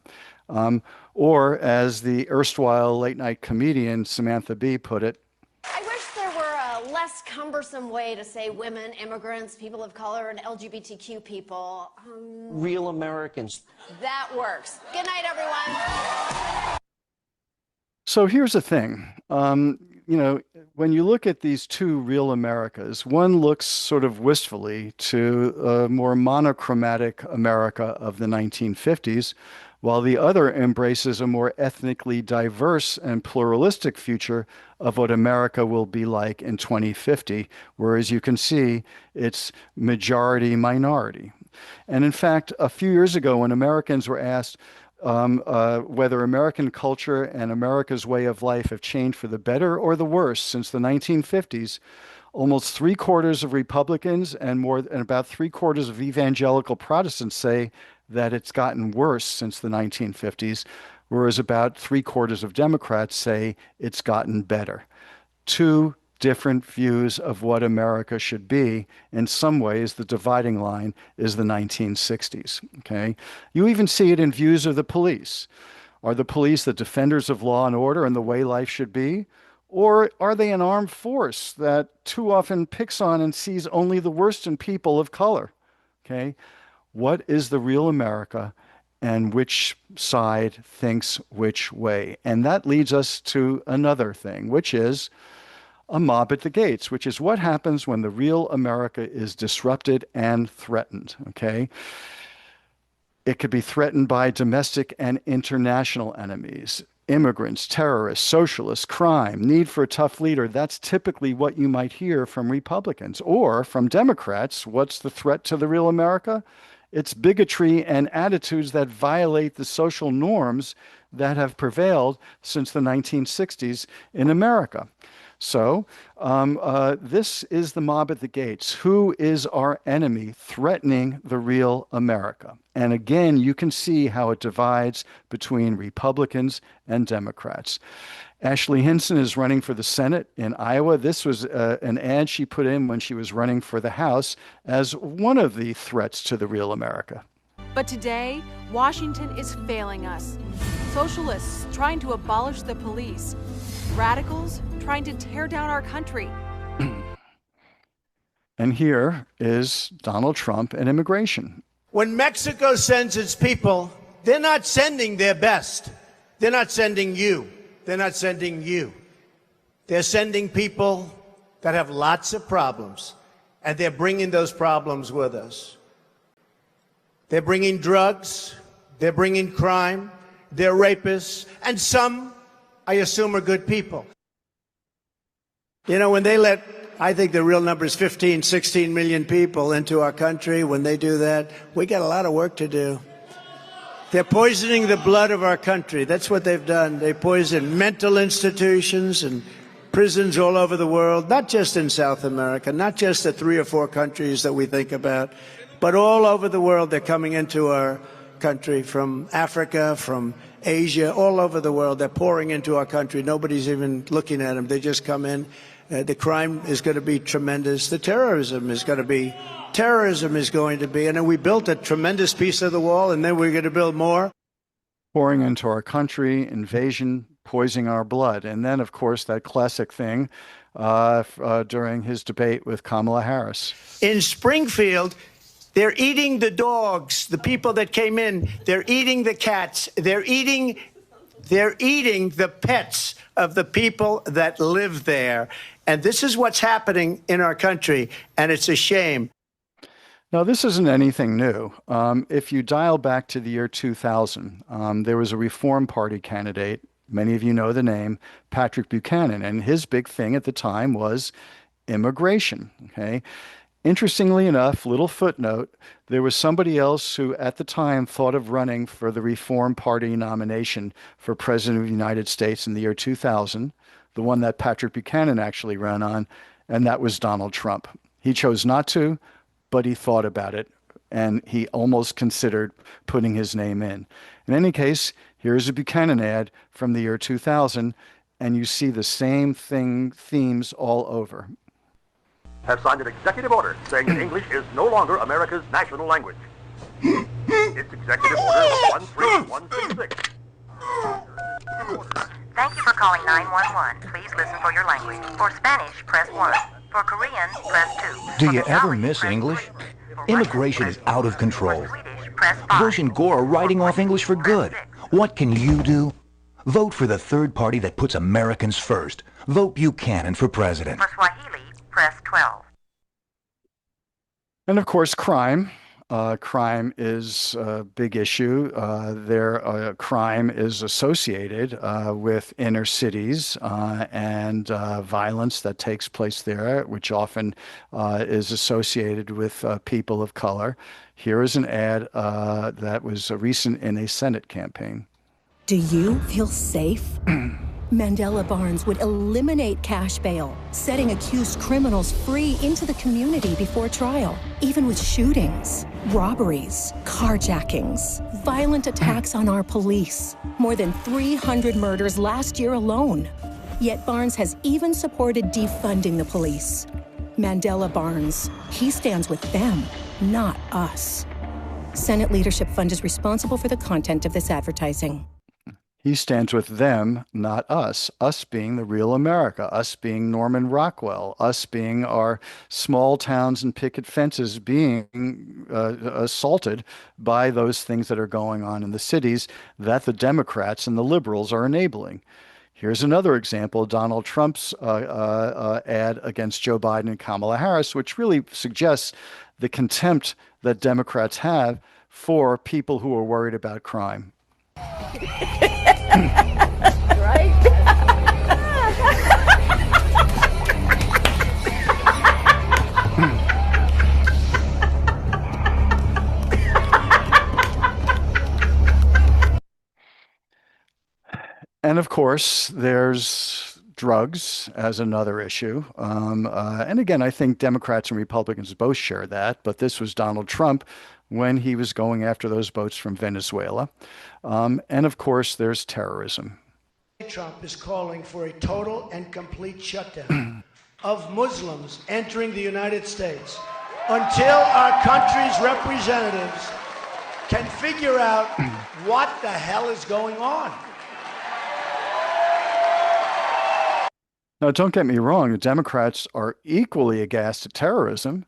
Um, or as the erstwhile late night comedian Samantha Bee put it, I wish there were a less cumbersome way to say women, immigrants, people of color, and LGBTQ people. Real Americans. That works. Good night, everyone. so here's the thing. When you look at these two real Americas, one looks sort of wistfully to a more monochromatic America of the 1950s, while the other embraces a more ethnically diverse and pluralistic future of what America will be like in 2050, where, as you can see, it's majority minority. And in fact, a few years ago, when Americans were asked whether American culture and America's way of life have changed for the better or the worse since the 1950s, almost three-quarters of Republicans and about three-quarters of evangelical Protestants say that it's gotten worse since the 1950s, whereas about three-quarters of Democrats say it's gotten better. Two different views of what America should be. In some ways, the dividing line is the 1960s. Okay, you even see it in views of the police. Are the police the defenders of law and order and the way life should be? Or are they an armed force that too often picks on and sees only the worst in people of color? Okay, what is the real America and which side thinks which way? And that leads us to another thing, which is a mob at the gates, which is what happens when the real America is disrupted and threatened. Okay, it could be threatened by domestic and international enemies, immigrants, terrorists, socialists, crime, need for a tough leader. That's typically what you might hear from Republicans. Or from Democrats, what's the threat to the real America? It's bigotry and attitudes that violate the social norms that have prevailed since the 1960s in America. So this is the mob at the gates. Who is our enemy threatening the real America? And again, you can see how it divides between Republicans and Democrats. Ashley Hinson is running for the Senate in Iowa. This was an ad she put in when she was running for the House as one of the threats to the real America. But today, Washington is failing us. Socialists trying to abolish the police. Radicals trying to tear down our country. And here is Donald Trump and immigration. When Mexico sends its people, they're not sending their best. They're not sending you. They're not sending you. They're sending people that have lots of problems, and they're bringing those problems with us. They're bringing drugs, they're bringing crime, they're rapists, and some, I assume, are good people. You know, when they let, I think the real number is 15, 16 million people into our country, when they do that, we got a lot of work to do. They're poisoning the blood of our country. That's what they've done. They poison mental institutions and prisons all over the world, not just in South America, not just the 3 or 4 countries that we think about, but all over the world. They're coming into our country from Africa, from Asia, all over the world. They're pouring into our country. Nobody's even looking at them. They just come in. The crime is going to be tremendous. The terrorism is going to be. And then we built a tremendous piece of the wall, and then we're going to build more. Pouring into our country, invasion, poisoning our blood. And then, of course, that classic thing during his debate with Kamala Harris. In Springfield, they're eating the dogs, the people that came in. They're eating the cats. They're eating the pets of the people that live there. And this is what's happening in our country, and it's a shame. Now, this isn't anything new. If you dial back to the year 2000, there was a Reform Party candidate, many of you know the name, Patrick Buchanan, and his big thing at the time was immigration, okay? Interestingly enough, little footnote, there was somebody else who at the time thought of running for the Reform Party nomination for President of the United States in the year 2000, the one that Patrick Buchanan actually ran on, and that was Donald Trump. He chose not to, but he thought about it, and he almost considered putting his name in. In any case, here's a Buchanan ad from the year 2000, and you see the same themes all over. Have signed an executive order saying that English is no longer America's national language. It's Executive Order 13166. Thank you for calling 911. Please listen for your language. For Spanish, press 1. For Korean, press 2. Do you ever miss English? Immigration is out of control. Bush and Gore are writing off English for good. What can you do? Vote for the third party that puts Americans first. Vote Buchanan for president. For Swahili, press 12. And of course, crime. Crime is a big issue. Crime is associated with inner cities and violence that takes place there, which often is associated with people of color. Here is an ad that was recent in a Senate campaign. Do you feel safe? Mandela Barnes would eliminate cash bail, setting accused criminals free into the community before trial, even with shootings, robberies, carjackings, violent attacks on our police. More than 300 murders last year alone. Yet Barnes has even supported defunding the police. Mandela Barnes, he stands with them, not us. Senate Leadership Fund is responsible for the content of this advertising. He stands with them, not us. Us being the real America, us being Norman Rockwell, us being our small towns and picket fences being assaulted by those things that are going on in the cities that the Democrats and the liberals are enabling. Here's another example, Donald Trump's ad against Joe Biden and Kamala Harris, which really suggests the contempt that Democrats have for people who are worried about crime. Right? And of course, there's drugs as another issue. And again, I think Democrats and Republicans both share that, but this was Donald Trump when he was going after those boats from Venezuela. And of course, there's terrorism. Trump is calling for a total and complete shutdown of Muslims entering the United States until our country's representatives can figure out what the hell is going on. Now, don't get me wrong, the Democrats are equally aghast at terrorism.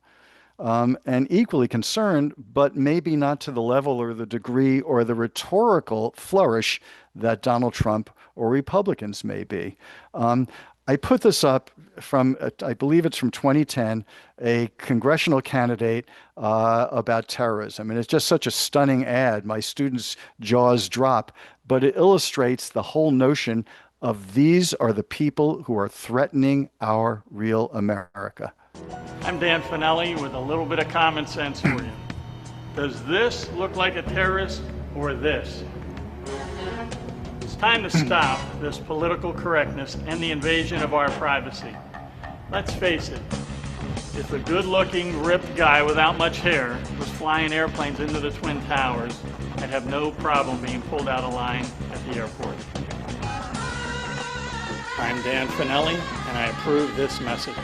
And equally concerned, but maybe not to the level or the degree or the rhetorical flourish that Donald Trump or Republicans may be. I put this up from, I believe it's from 2010, a congressional candidate about terrorism. And it's just such a stunning ad. My students' jaws drop, but it illustrates the whole notion of these are the people who are threatening our real America. I'm Dan Finelli with a little bit of common sense for you. Does this look like a terrorist or this? It's time to stop this political correctness and the invasion of our privacy. Let's face it, if a good-looking, ripped guy without much hair was flying airplanes into the Twin Towers, I'd have no problem being pulled out of line at the airport. I'm Dan Finelli, and I approve this message.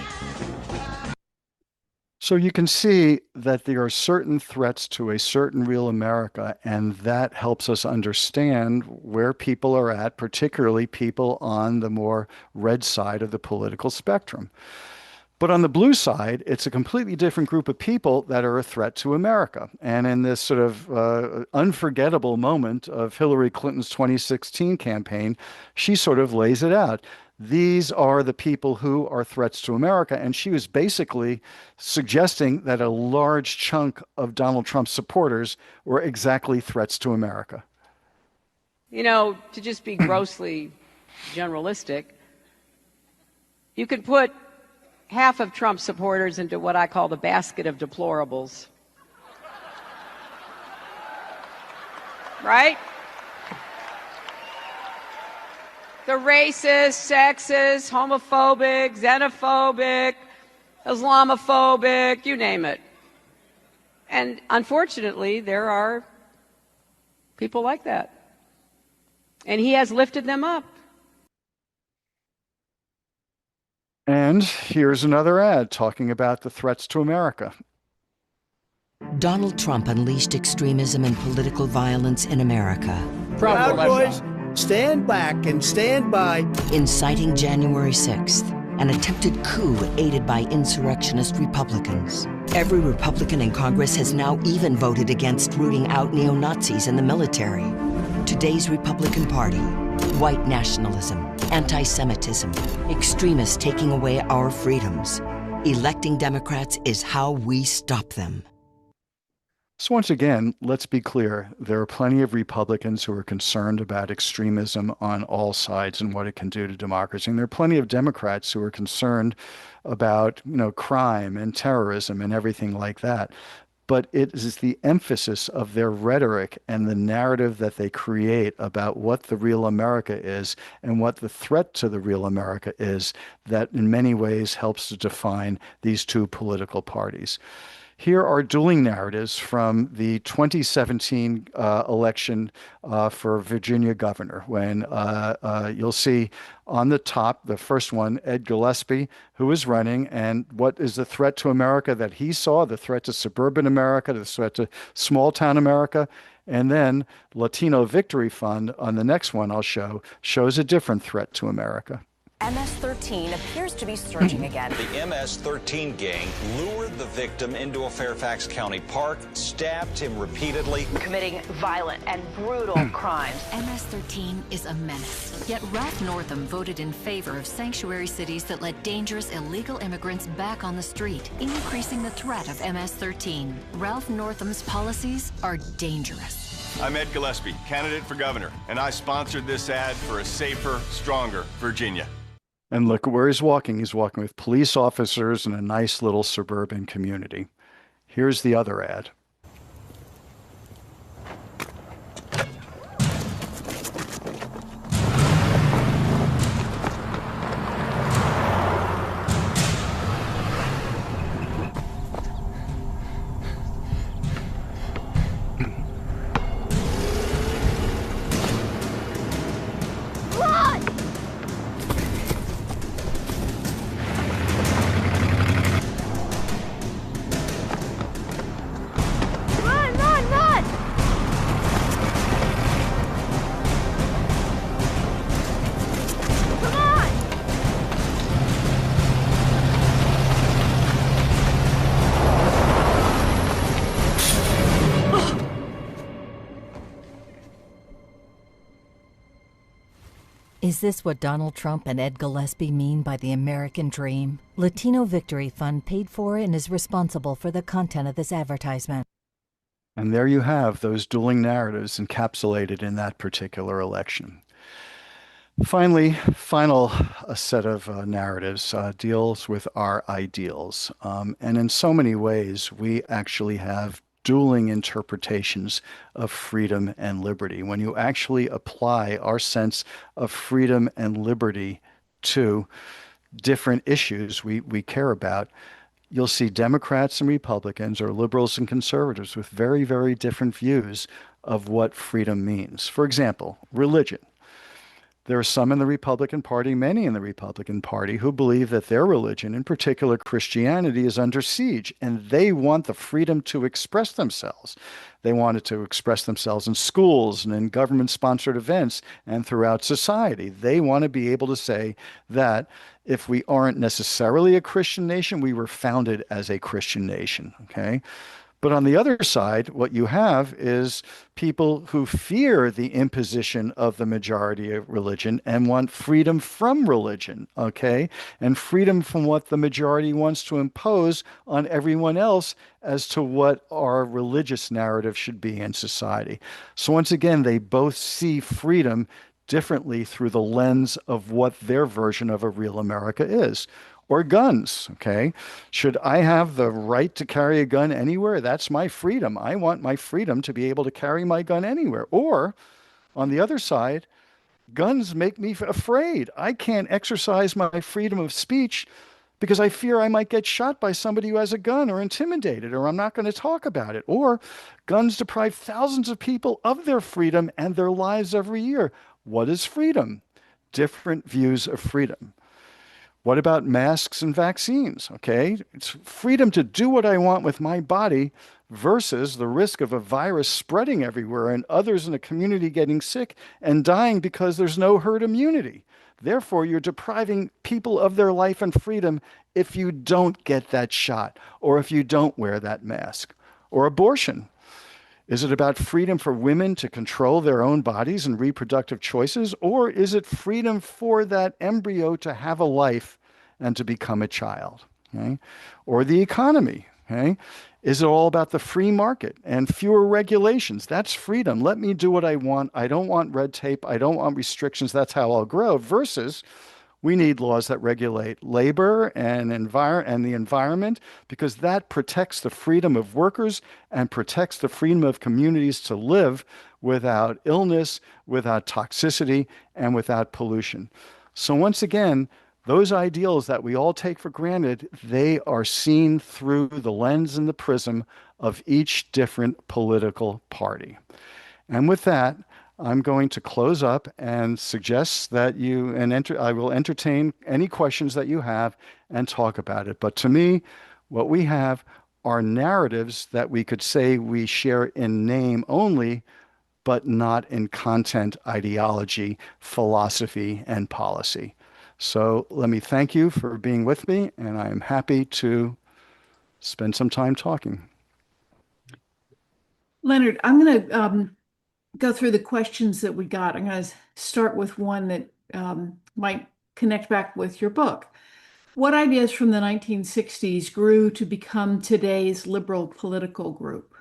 So you can see that there are certain threats to a certain real America, and that helps us understand where people are at, particularly people on the more red side of the political spectrum. But on the blue side, it's a completely different group of people that are a threat to America. And in this sort of unforgettable moment of Hillary Clinton's 2016 campaign, she sort of lays it out. These are the people who are threats to America. And she was basically suggesting that a large chunk of Donald Trump's supporters were exactly threats to America. You know, to just be grossly generalistic, you could put half of Trump's supporters into what I call the basket of deplorables. Right? The racist, sexist, homophobic, xenophobic, Islamophobic, you name it. And unfortunately, there are people like that. And he has lifted them up. And here's another ad talking about the threats to America. Donald Trump unleashed extremism and political violence in America. Proud Boys, stand back and stand by. Inciting January 6th, an attempted coup aided by insurrectionist Republicans. Every Republican in Congress has now even voted against rooting out neo-Nazis in the military. Today's Republican Party: white nationalism, anti-Semitism, extremists taking away our freedoms. Electing Democrats is how we stop them. So once again, let's be clear. There are plenty of Republicans who are concerned about extremism on all sides and what it can do to democracy. And there are plenty of Democrats who are concerned about, crime and terrorism and everything like that. But it is the emphasis of their rhetoric and the narrative that they create about what the real America is and what the threat to the real America is that in many ways helps to define these two political parties. Here are dueling narratives from the 2017 election for Virginia governor, when you'll see on the top, the first one, Ed Gillespie, who is running, and what is the threat to America that he saw, the threat to suburban America, the threat to small town America. And then Latino Victory Fund on the next one I'll show shows a different threat to America. MS-13 appears to be surging again. The MS-13 gang lured the victim into a Fairfax County park, stabbed him repeatedly, committing violent and brutal crimes. MS-13 is a menace. Yet Ralph Northam voted in favor of sanctuary cities that let dangerous illegal immigrants back on the street, increasing the threat of MS-13. Ralph Northam's policies are dangerous. I'm Ed Gillespie, candidate for governor, and I sponsored this ad for a safer, stronger Virginia. And look at where he's walking. He's walking with police officers in a nice little suburban community. Here's the other ad. Is this what Donald Trump and Ed Gillespie mean by the American dream? Latino Victory Fund paid for and is responsible for the content of this advertisement. And there you have those dueling narratives encapsulated in that particular election. Finally, a set of narratives deals with our ideals. And in so many ways, we actually have dueling interpretations of freedom and liberty. When you actually apply our sense of freedom and liberty to different issues we care about, you'll see Democrats and Republicans, or liberals and conservatives, with very, very different views of what freedom means. For example, religion. There are some in the Republican Party, many in the Republican Party, who believe that their religion, in particular Christianity, is under siege, and they want the freedom to express themselves. They want it to express themselves in schools and in government-sponsored events and throughout society. They want to be able to say that if we aren't necessarily a Christian nation, we were founded as a Christian nation, okay? But on the other side, what you have is people who fear the imposition of the majority of religion and want freedom from religion, okay? And freedom from what the majority wants to impose on everyone else as to what our religious narrative should be in society. So once again, they both see freedom differently through the lens of what their version of a real America is. Or guns, okay? Should I have the right to carry a gun anywhere? That's my freedom. I want my freedom to be able to carry my gun anywhere. Or, on the other side, guns make me afraid. I can't exercise my freedom of speech because I fear I might get shot by somebody who has a gun, or intimidated, or I'm not going to talk about it. Or guns deprive thousands of people of their freedom and their lives every year. What is freedom? Different views of freedom. What about masks and vaccines? Okay, it's freedom to do what I want with my body versus the risk of a virus spreading everywhere and others in a community getting sick and dying because there's no herd immunity. Therefore, you're depriving people of their life and freedom if you don't get that shot or if you don't wear that mask. Or abortion. Is it about freedom for women to control their own bodies and reproductive choices, or is it freedom for that embryo to have a life and to become a child? Okay? Or the economy. Okay? Is it all about the free market and fewer regulations? That's freedom. Let me do what I want. I don't want red tape. I don't want restrictions. That's how I'll grow. Versus we need laws that regulate labor and the environment because that protects the freedom of workers and protects the freedom of communities to live without illness, without toxicity, and without pollution. So once again, those ideals that we all take for granted, they are seen through the lens and the prism of each different political party. And with that, I'm going to close up and suggest that I will entertain any questions that you have and talk about it. But to me, what we have are narratives that we could say we share in name only, but not in content, ideology, philosophy, and policy. So let me thank you for being with me, and I am happy to spend some time talking. Leonard, I'm going to go through the questions that we got. I'm going to start with one that might connect back with your book. What ideas from the 1960s grew to become today's liberal political group?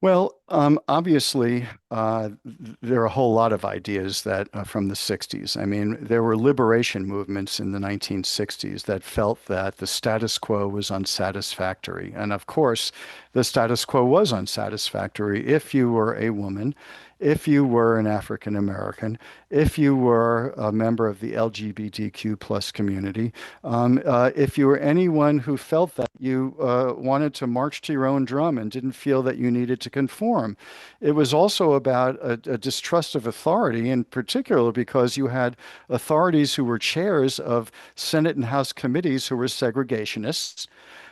Well, obviously, there are a whole lot of ideas that from the 60s. I mean, there were liberation movements in the 1960s that felt that the status quo was unsatisfactory. And of course, the status quo was unsatisfactory if you were a woman, if you were an African American, if you were a member of the LGBTQ plus community, if you were anyone who felt that you wanted to march to your own drum and didn't feel that you needed to conform. It was also about a distrust of authority, in particular because you had authorities who were chairs of Senate and House committees who were segregationists,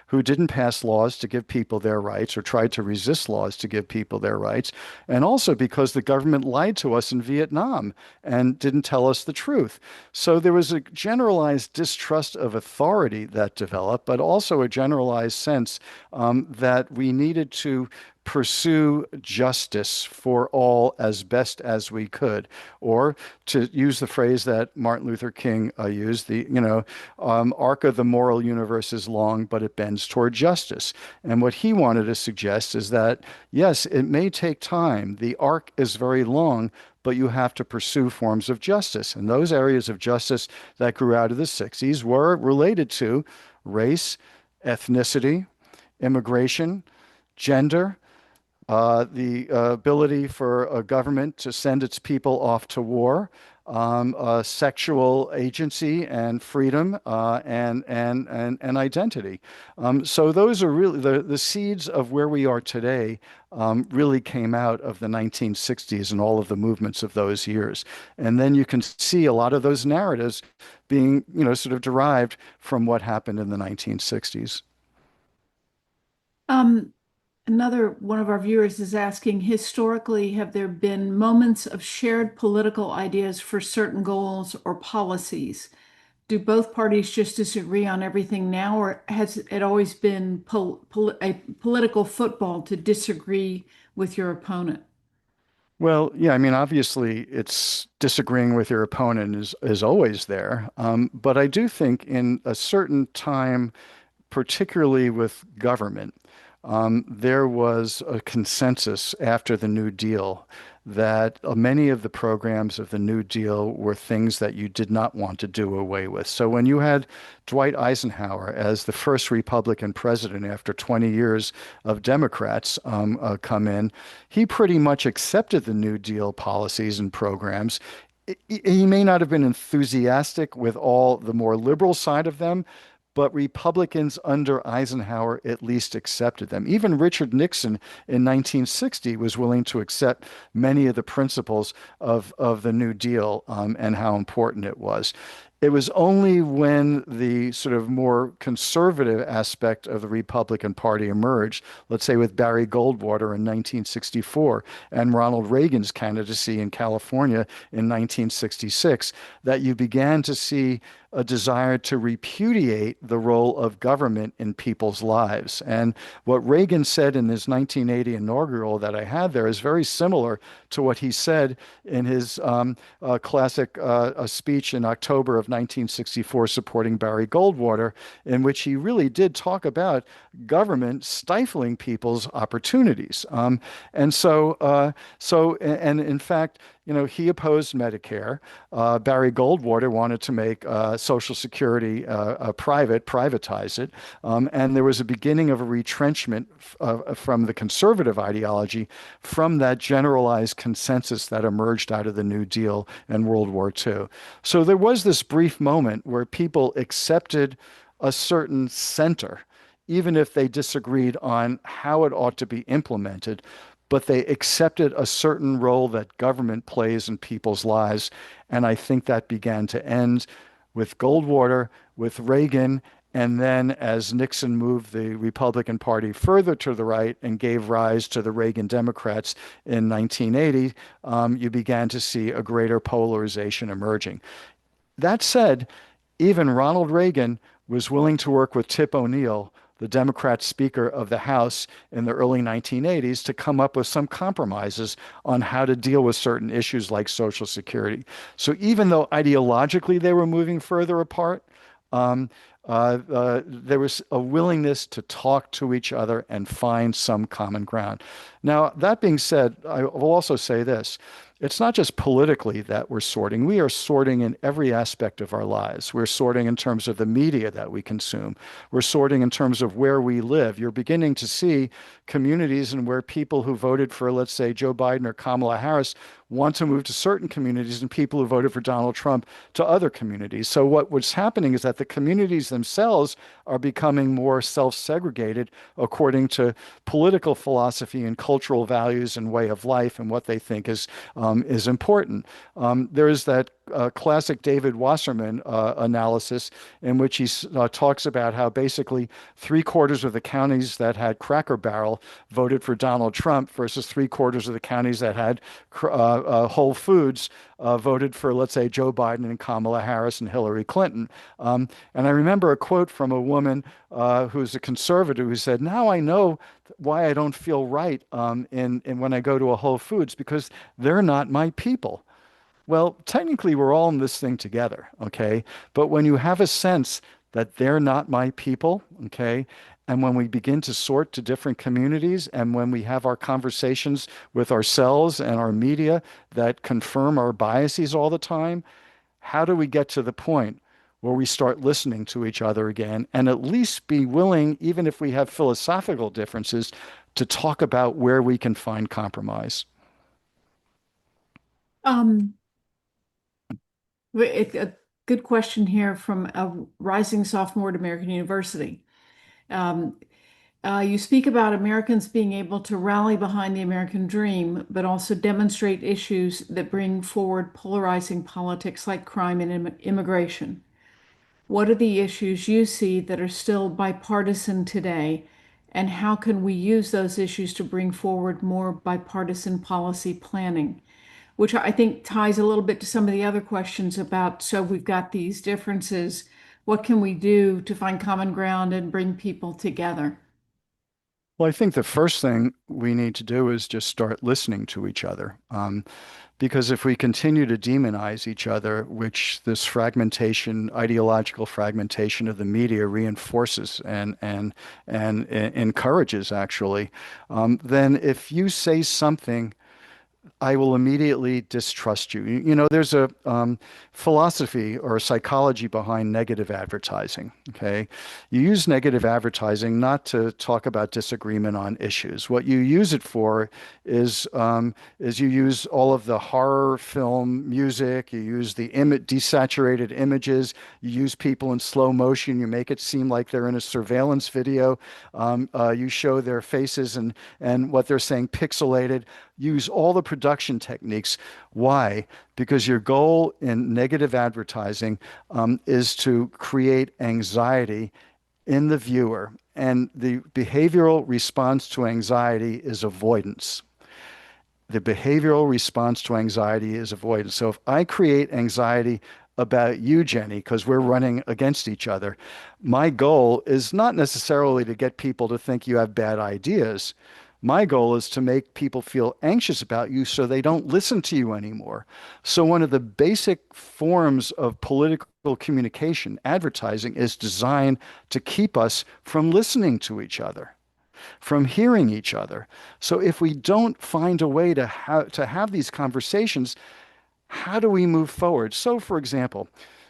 who didn't pass laws to give people their rights or tried to resist laws to give people their rights, and also because the government lied to us in Vietnam and didn't tell us the truth. So there was a generalized distrust of authority that developed, but also a generalized sense that we needed to pursue justice for all as best as we could, or to use the phrase that Martin Luther King used, arc of the moral universe is long, but it bends toward justice. And what he wanted to suggest is that, yes, it may take time. The arc is very long, but you have to pursue forms of justice. And those areas of justice that grew out of the 60s were related to race, ethnicity, immigration, gender, the ability for a government to send its people off to war, sexual agency and freedom, and identity. So those are really the seeds of where we are today. Really came out of the 1960s and all of the movements of those years. And then you can see a lot of those narratives being, sort of derived from what happened in the 1960s. Another one of our viewers is asking, historically, have there been moments of shared political ideas for certain goals or policies? Do both parties just disagree on everything now, or has it always been a political football to disagree with your opponent? Well, yeah, I mean, obviously, it's disagreeing with your opponent is always there. But I do think in a certain time, particularly with government, there was a consensus after the New Deal that many of the programs of the New Deal were things that you did not want to do away with. So when you had Dwight Eisenhower as the first Republican president after 20 years of Democrats come in, he pretty much accepted the New Deal policies and programs. He may not have been enthusiastic with all the more liberal side of them, but Republicans under Eisenhower at least accepted them. Even Richard Nixon in 1960 was willing to accept many of the principles of the New Deal and how important it was. It was only when the sort of more conservative aspect of the Republican Party emerged, let's say with Barry Goldwater in 1964 and Ronald Reagan's candidacy in California in 1966, that you began to see a desire to repudiate the role of government in people's lives. And what Reagan said in his 1980 inaugural that I had there is very similar to what he said in his classic speech in October of 1964 supporting Barry Goldwater, in which he really did talk about government stifling people's opportunities. And in fact, he opposed Medicare. Barry Goldwater wanted to make Social Security privatize it. And there was a beginning of a retrenchment from the conservative ideology from that generalized consensus that emerged out of the New Deal and World War II. So there was this brief moment where people accepted a certain center, even if they disagreed on how it ought to be implemented, but they accepted a certain role that government plays in people's lives. And I think that began to end with Goldwater, with Reagan, and then as Nixon moved the Republican Party further to the right and gave rise to the Reagan Democrats in 1980, you began to see a greater polarization emerging. That said, even Ronald Reagan was willing to work with Tip O'Neill, the Democrat Speaker of the House in the early 1980s, to come up with some compromises on how to deal with certain issues like Social Security. So even though ideologically they were moving further apart, there was a willingness to talk to each other and find some common ground. Now, that being said, I will also say this. It's not just politically that we're sorting. We are sorting in every aspect of our lives. We're sorting in terms of the media that we consume. We're sorting in terms of where we live. You're beginning to see communities and where people who voted for, let's say, Joe Biden or Kamala Harris want to move to certain communities and people who voted for Donald Trump to other communities. So what's happening is that the communities themselves are becoming more self-segregated according to political philosophy and cultural values and way of life and what they think is important. There is that classic David Wasserman analysis in which he talks about how basically 3/4 of the counties that had Cracker Barrel voted for Donald Trump versus 3/4 of the counties that had Whole Foods voted for, let's say, Joe Biden and Kamala Harris and Hillary Clinton. And I remember a quote from a woman who's a conservative who said, "Now I know why I don't feel right in when I go to a Whole Foods, because they're not my people." Well, technically, we're all in this thing together, okay? But when you have a sense that they're not my people, okay, and when we begin to sort to different communities, and when we have our conversations with ourselves and our media that confirm our biases all the time, how do we get to the point where we start listening to each other again and at least be willing, even if we have philosophical differences, to talk about where we can find compromise? A good question here from a rising sophomore at American University. You speak about Americans being able to rally behind the American dream, but also demonstrate issues that bring forward polarizing politics like crime and immigration. What are the issues you see that are still bipartisan today, and how can we use those issues to bring forward more bipartisan policy planning? Which I think ties a little bit to some of the other questions about, so we've got these differences, what can we do to find common ground and bring people together? Well, I think the first thing we need to do is just start listening to each other. Because if we continue to demonize each other, which this fragmentation, ideological fragmentation of the media reinforces and encourages, actually, then if you say something, I will immediately distrust you. There's a philosophy or a psychology behind negative advertising. Okay, you use negative advertising not to talk about disagreement on issues. What you use it for is you use all of the horror film music. You use the desaturated images. You use people in slow motion. You make it seem like they're in a surveillance video. You show their faces and what they're saying pixelated. Use all the production techniques. Why? Because your goal in negative advertising is to create anxiety in the viewer. And the behavioral response to anxiety is avoidance. The behavioral response to anxiety is avoidance. So if I create anxiety about you, Jenny, because we're running against each other, my goal is not necessarily to get people to think you have bad ideas. My goal is to make people feel anxious about you so they don't listen to you anymore. So one of the basic forms of political communication, advertising, is designed to keep us from listening to each other, from hearing each other. So if we don't find a way to have these conversations, how do we move forward? So, for example,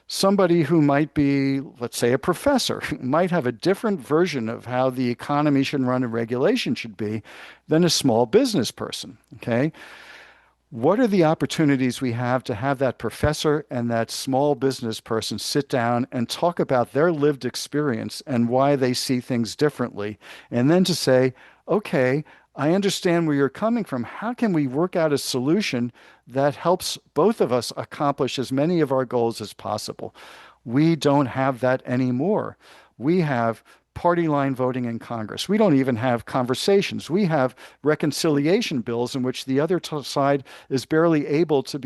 somebody who might be, let's say, a professor, might have a different version of how the economy should run and regulation should be than a small business person. Okay. What are the opportunities we have to have that professor and that small business person sit down and talk about their lived experience and why they see things differently? And then to say, okay, I understand where you're coming from. How can we work out a solution that helps both of us accomplish as many of our goals as possible? We don't have that anymore. We have party line voting in Congress. We don't even have conversations. We have reconciliation bills in which the other side is barely able to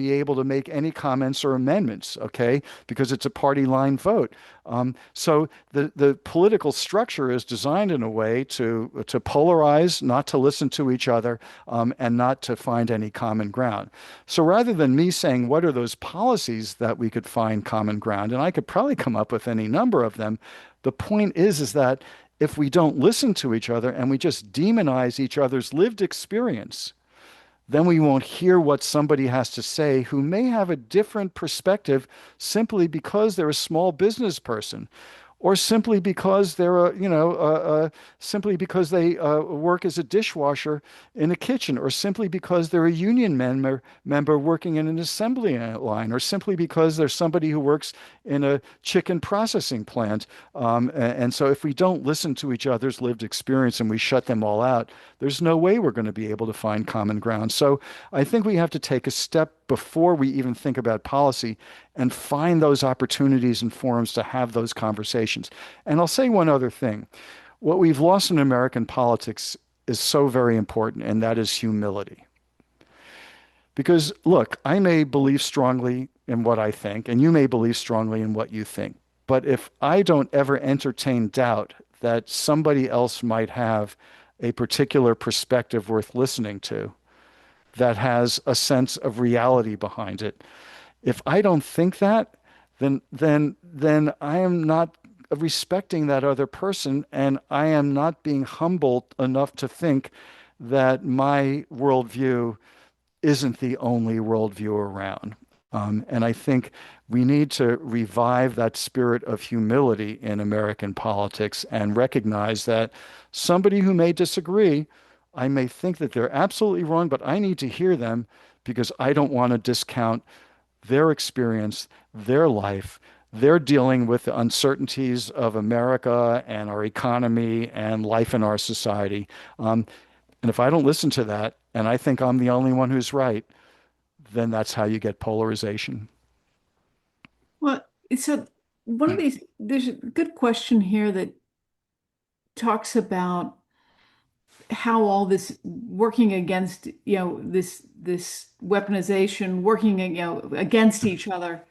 make any comments or amendments, okay, because it's a party line vote. So the political structure is designed in a way to polarize, not to listen to each other, and not to find any common ground. So rather than me saying what are those policies that we could find common ground, and I could probably come up with any number of them, the point is that if we don't listen to each other and we just demonize each other's lived experience, then we won't hear what somebody has to say who may have a different perspective simply because they're a small business person, or simply because they're simply because they work as a dishwasher in a kitchen, or simply because they're a union member working in an assembly line, or simply because they're somebody who works in a chicken processing plant. And so if we don't listen to each other's lived experience and we shut them all out, there's no way we're going to be able to find common ground. So I think we have to take a step before we even think about policy and find those opportunities and forums to have those conversations. And I'll say one other thing. What we've lost in American politics is so very important, and that is humility. Because, look, I may believe strongly in what I think, and you may believe strongly in what you think. But if I don't ever entertain doubt that somebody else might have a particular perspective worth listening to, that has a sense of reality behind it, if I don't think that, then I am not respecting that other person, and I am not being humbled enough to think that my worldview isn't the only worldview around. And I think we need to revive that spirit of humility in American politics and recognize that somebody who may disagree, I may think that they're absolutely wrong, but I need to hear them because I don't want to discount their experience, their life. They're dealing with the uncertainties of America and our economy and life in our society. And if I don't listen to that, and I think I'm the only one who's right, then that's how you get polarization. Well, so one of these, there's a good question here that talks about how all this working against, this weaponization, working, against each other.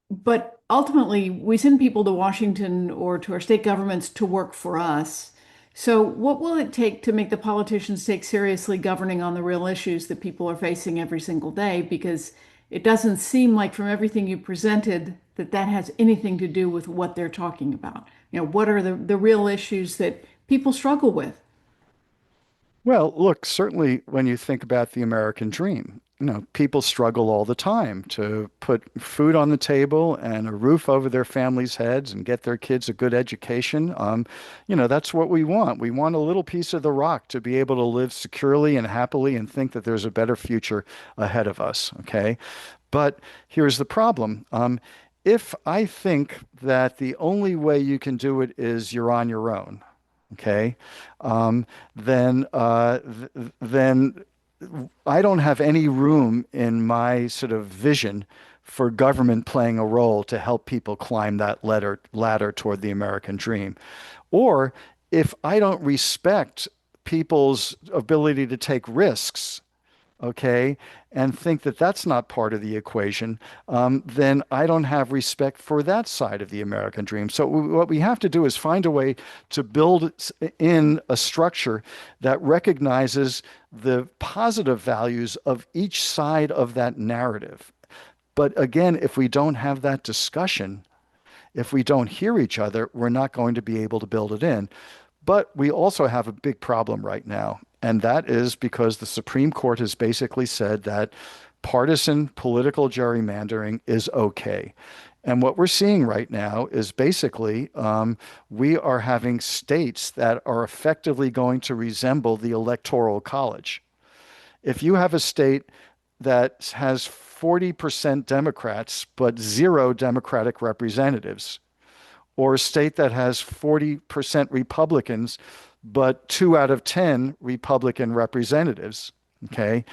But ultimately, we send people to Washington or to our state governments to work for us. So what will it take to make the politicians take seriously governing on the real issues that people are facing every single day? Because it doesn't seem like from everything you presented that has anything to do with what they're talking about. What are the real issues that people struggle with? Well, look, certainly when you think about the American dream, people struggle all the time to put food on the table and a roof over their families' heads and get their kids a good education. That's what we want. We want a little piece of the rock to be able to live securely and happily and think that there's a better future ahead of us. Okay. But here's the problem. If I think that the only way you can do it is you're on your own, okay, then I don't have any room in my sort of vision for government playing a role to help people climb that ladder toward the American dream. Or if I don't respect people's ability to take risks, okay, and think that that's not part of the equation, then I don't have respect for that side of the American dream. So what we have to do is find a way to build in a structure that recognizes the positive values of each side of that narrative. But again, if we don't have that discussion, if we don't hear each other, we're not going to be able to build it in. But we also have a big problem right now, and that is because the Supreme Court has basically said that partisan political gerrymandering is okay. And what we're seeing right now is basically we are having states that are effectively going to resemble the Electoral College. If you have a state that has 40% Democrats but zero Democratic representatives, or a state that has 40% Republicans, but 2 out of 10 Republican representatives, okay,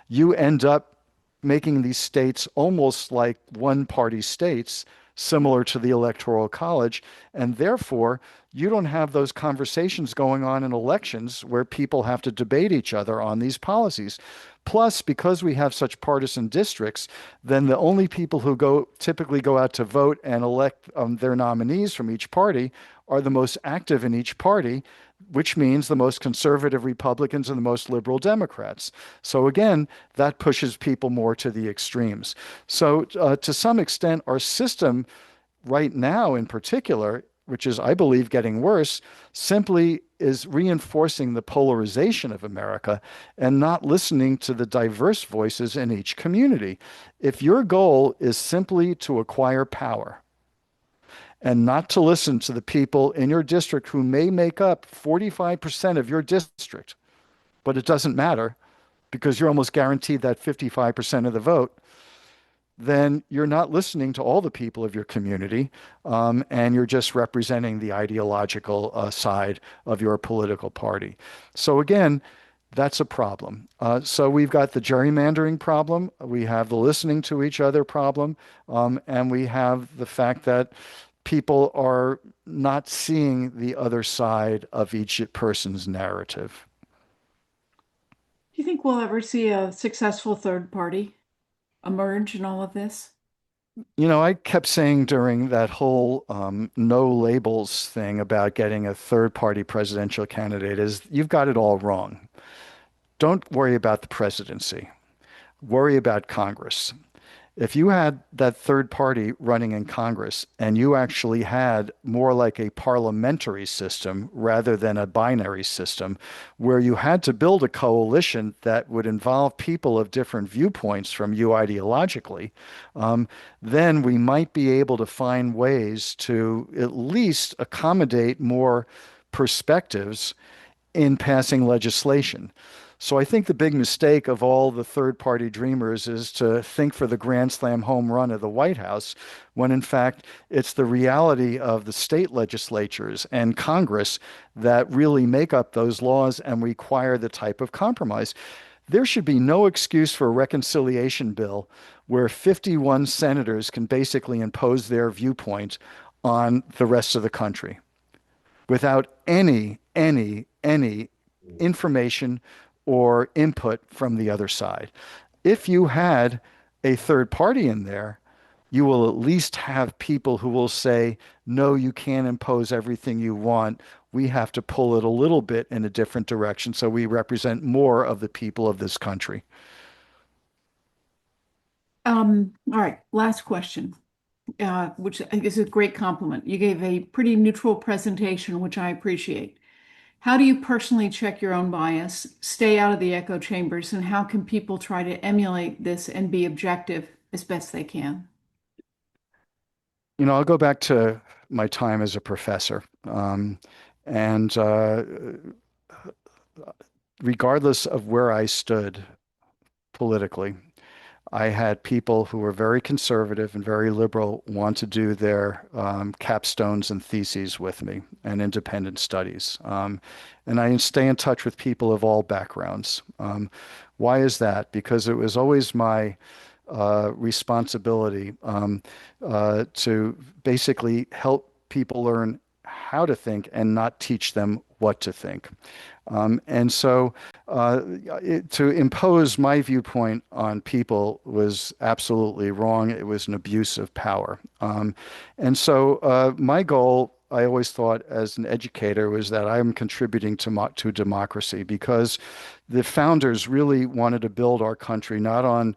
you end up making these states almost like one-party states, similar to the Electoral College, and therefore you don't have those conversations going on in elections where people have to debate each other on these policies. Plus, because we have such partisan districts, then the only people who typically go out to vote and elect their nominees from each party are the most active in each party, which means the most conservative Republicans and the most liberal Democrats. So again, that pushes people more to the extremes. So to some extent, our system right now in particular, which is, I believe, getting worse, simply is reinforcing the polarization of America and not listening to the diverse voices in each community. If your goal is simply to acquire power and not to listen to the people in your district who may make up 45% of your district, but it doesn't matter because you're almost guaranteed that 55% of the vote, then you're not listening to all the people of your community, and you're just representing the ideological side of your political party. So again, that's a problem. So we've got the gerrymandering problem, we have the listening to each other problem, and we have the fact that people are not seeing the other side of each person's narrative. Do you think we'll ever see a successful third party emerge in all of this? You know, I kept saying during that whole no labels thing about getting a third party presidential candidate is you've got it all wrong. Don't worry about the presidency. Worry about Congress. If you had that third party running in Congress and you actually had more like a parliamentary system rather than a binary system, where you had to build a coalition that would involve people of different viewpoints from you ideologically, then we might be able to find ways to at least accommodate more perspectives in passing legislation. So I think the big mistake of all the third party dreamers is to think for the grand slam home run of the White House, when in fact it's the reality of the state legislatures and Congress that really make up those laws and require the type of compromise. There should be no excuse for a reconciliation bill where 51 senators can basically impose their viewpoint on the rest of the country without any information or input from the other side. If you had a third party in there, you will at least have people who will say, no, you can't impose everything you want. We have to pull it a little bit in a different direction so we represent more of the people of this country. All right, last question, which I think is a great compliment. You gave a pretty neutral presentation, which I appreciate. How do you personally check your own bias, stay out of the echo chambers, and how can people try to emulate this and be objective as best they can? You know, I'll go back to my time as a professor. And regardless of where I stood politically, I had people who were very conservative and very liberal want to do their capstones and theses with me and independent studies. And I stay in touch with people of all backgrounds. Why is that? Because it was always my responsibility to basically help people learn how to think and not teach them what to think. And so to impose my viewpoint on people was absolutely wrong. It was an abuse of power. And so my goal, I always thought as an educator, was that I'm contributing to democracy because the founders really wanted to build our country not on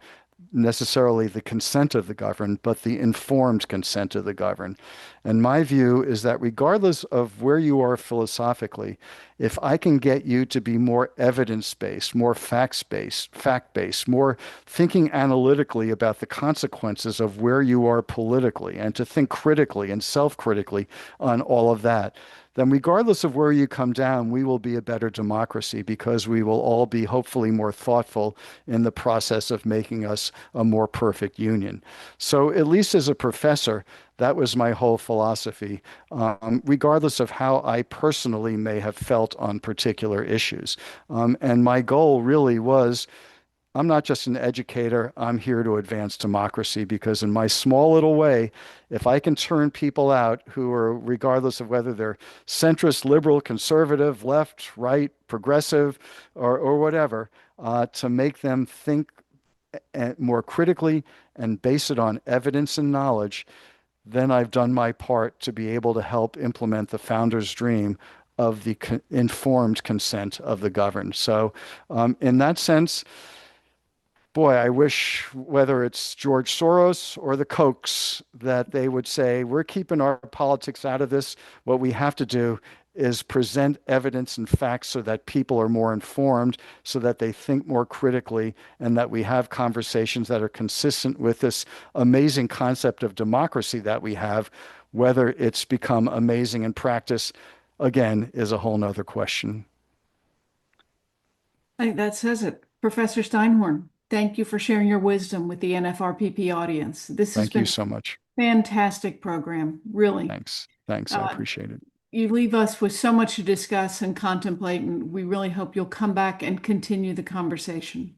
necessarily the consent of the governed, but the informed consent of the governed. And my view is that regardless of where you are philosophically, if I can get you to be more evidence-based, more facts-based, fact-based, more thinking analytically about the consequences of where you are politically, and to think critically and self-critically on all of that, then regardless of where you come down, we will be a better democracy because we will all be hopefully more thoughtful in the process of making us a more perfect union. So at least as a professor, that was my whole philosophy, regardless of how I personally may have felt on particular issues. And my goal really was, I'm not just an educator, I'm here to advance democracy because in my small little way, if I can turn people out who are, regardless of whether they're centrist, liberal, conservative, left, right, progressive, or whatever, to make them think more critically and base it on evidence and knowledge, then I've done my part to be able to help implement the founder's dream of the informed consent of the governed. So in that sense, boy, I wish whether it's George Soros or the Kochs that they would say, we're keeping our politics out of this. What we have to do is present evidence and facts so that people are more informed, so that they think more critically, and that we have conversations that are consistent with this amazing concept of democracy that we have. Whether it's become amazing in practice, again, is a whole nother question. I think that says it. Professor Steinhorn, thank you for sharing your wisdom with the NFRPP audience. This has Thank been you so much. Fantastic program, really. Thanks. I appreciate it. You leave us with so much to discuss and contemplate, and we really hope you'll come back and continue the conversation.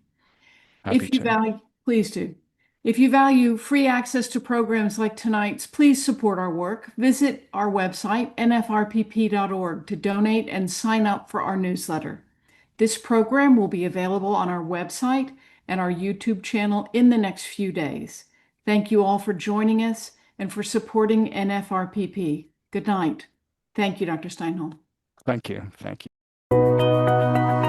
If you value, please do. If you value free access to programs like tonight's, please support our work. Visit our website, nfrpp.org, to donate and sign up for our newsletter. This program will be available on our website and our YouTube channel in the next few days. Thank you all for joining us and for supporting NFRPP. Good night. Thank you, Dr. Steinholm. Thank you. Thank you.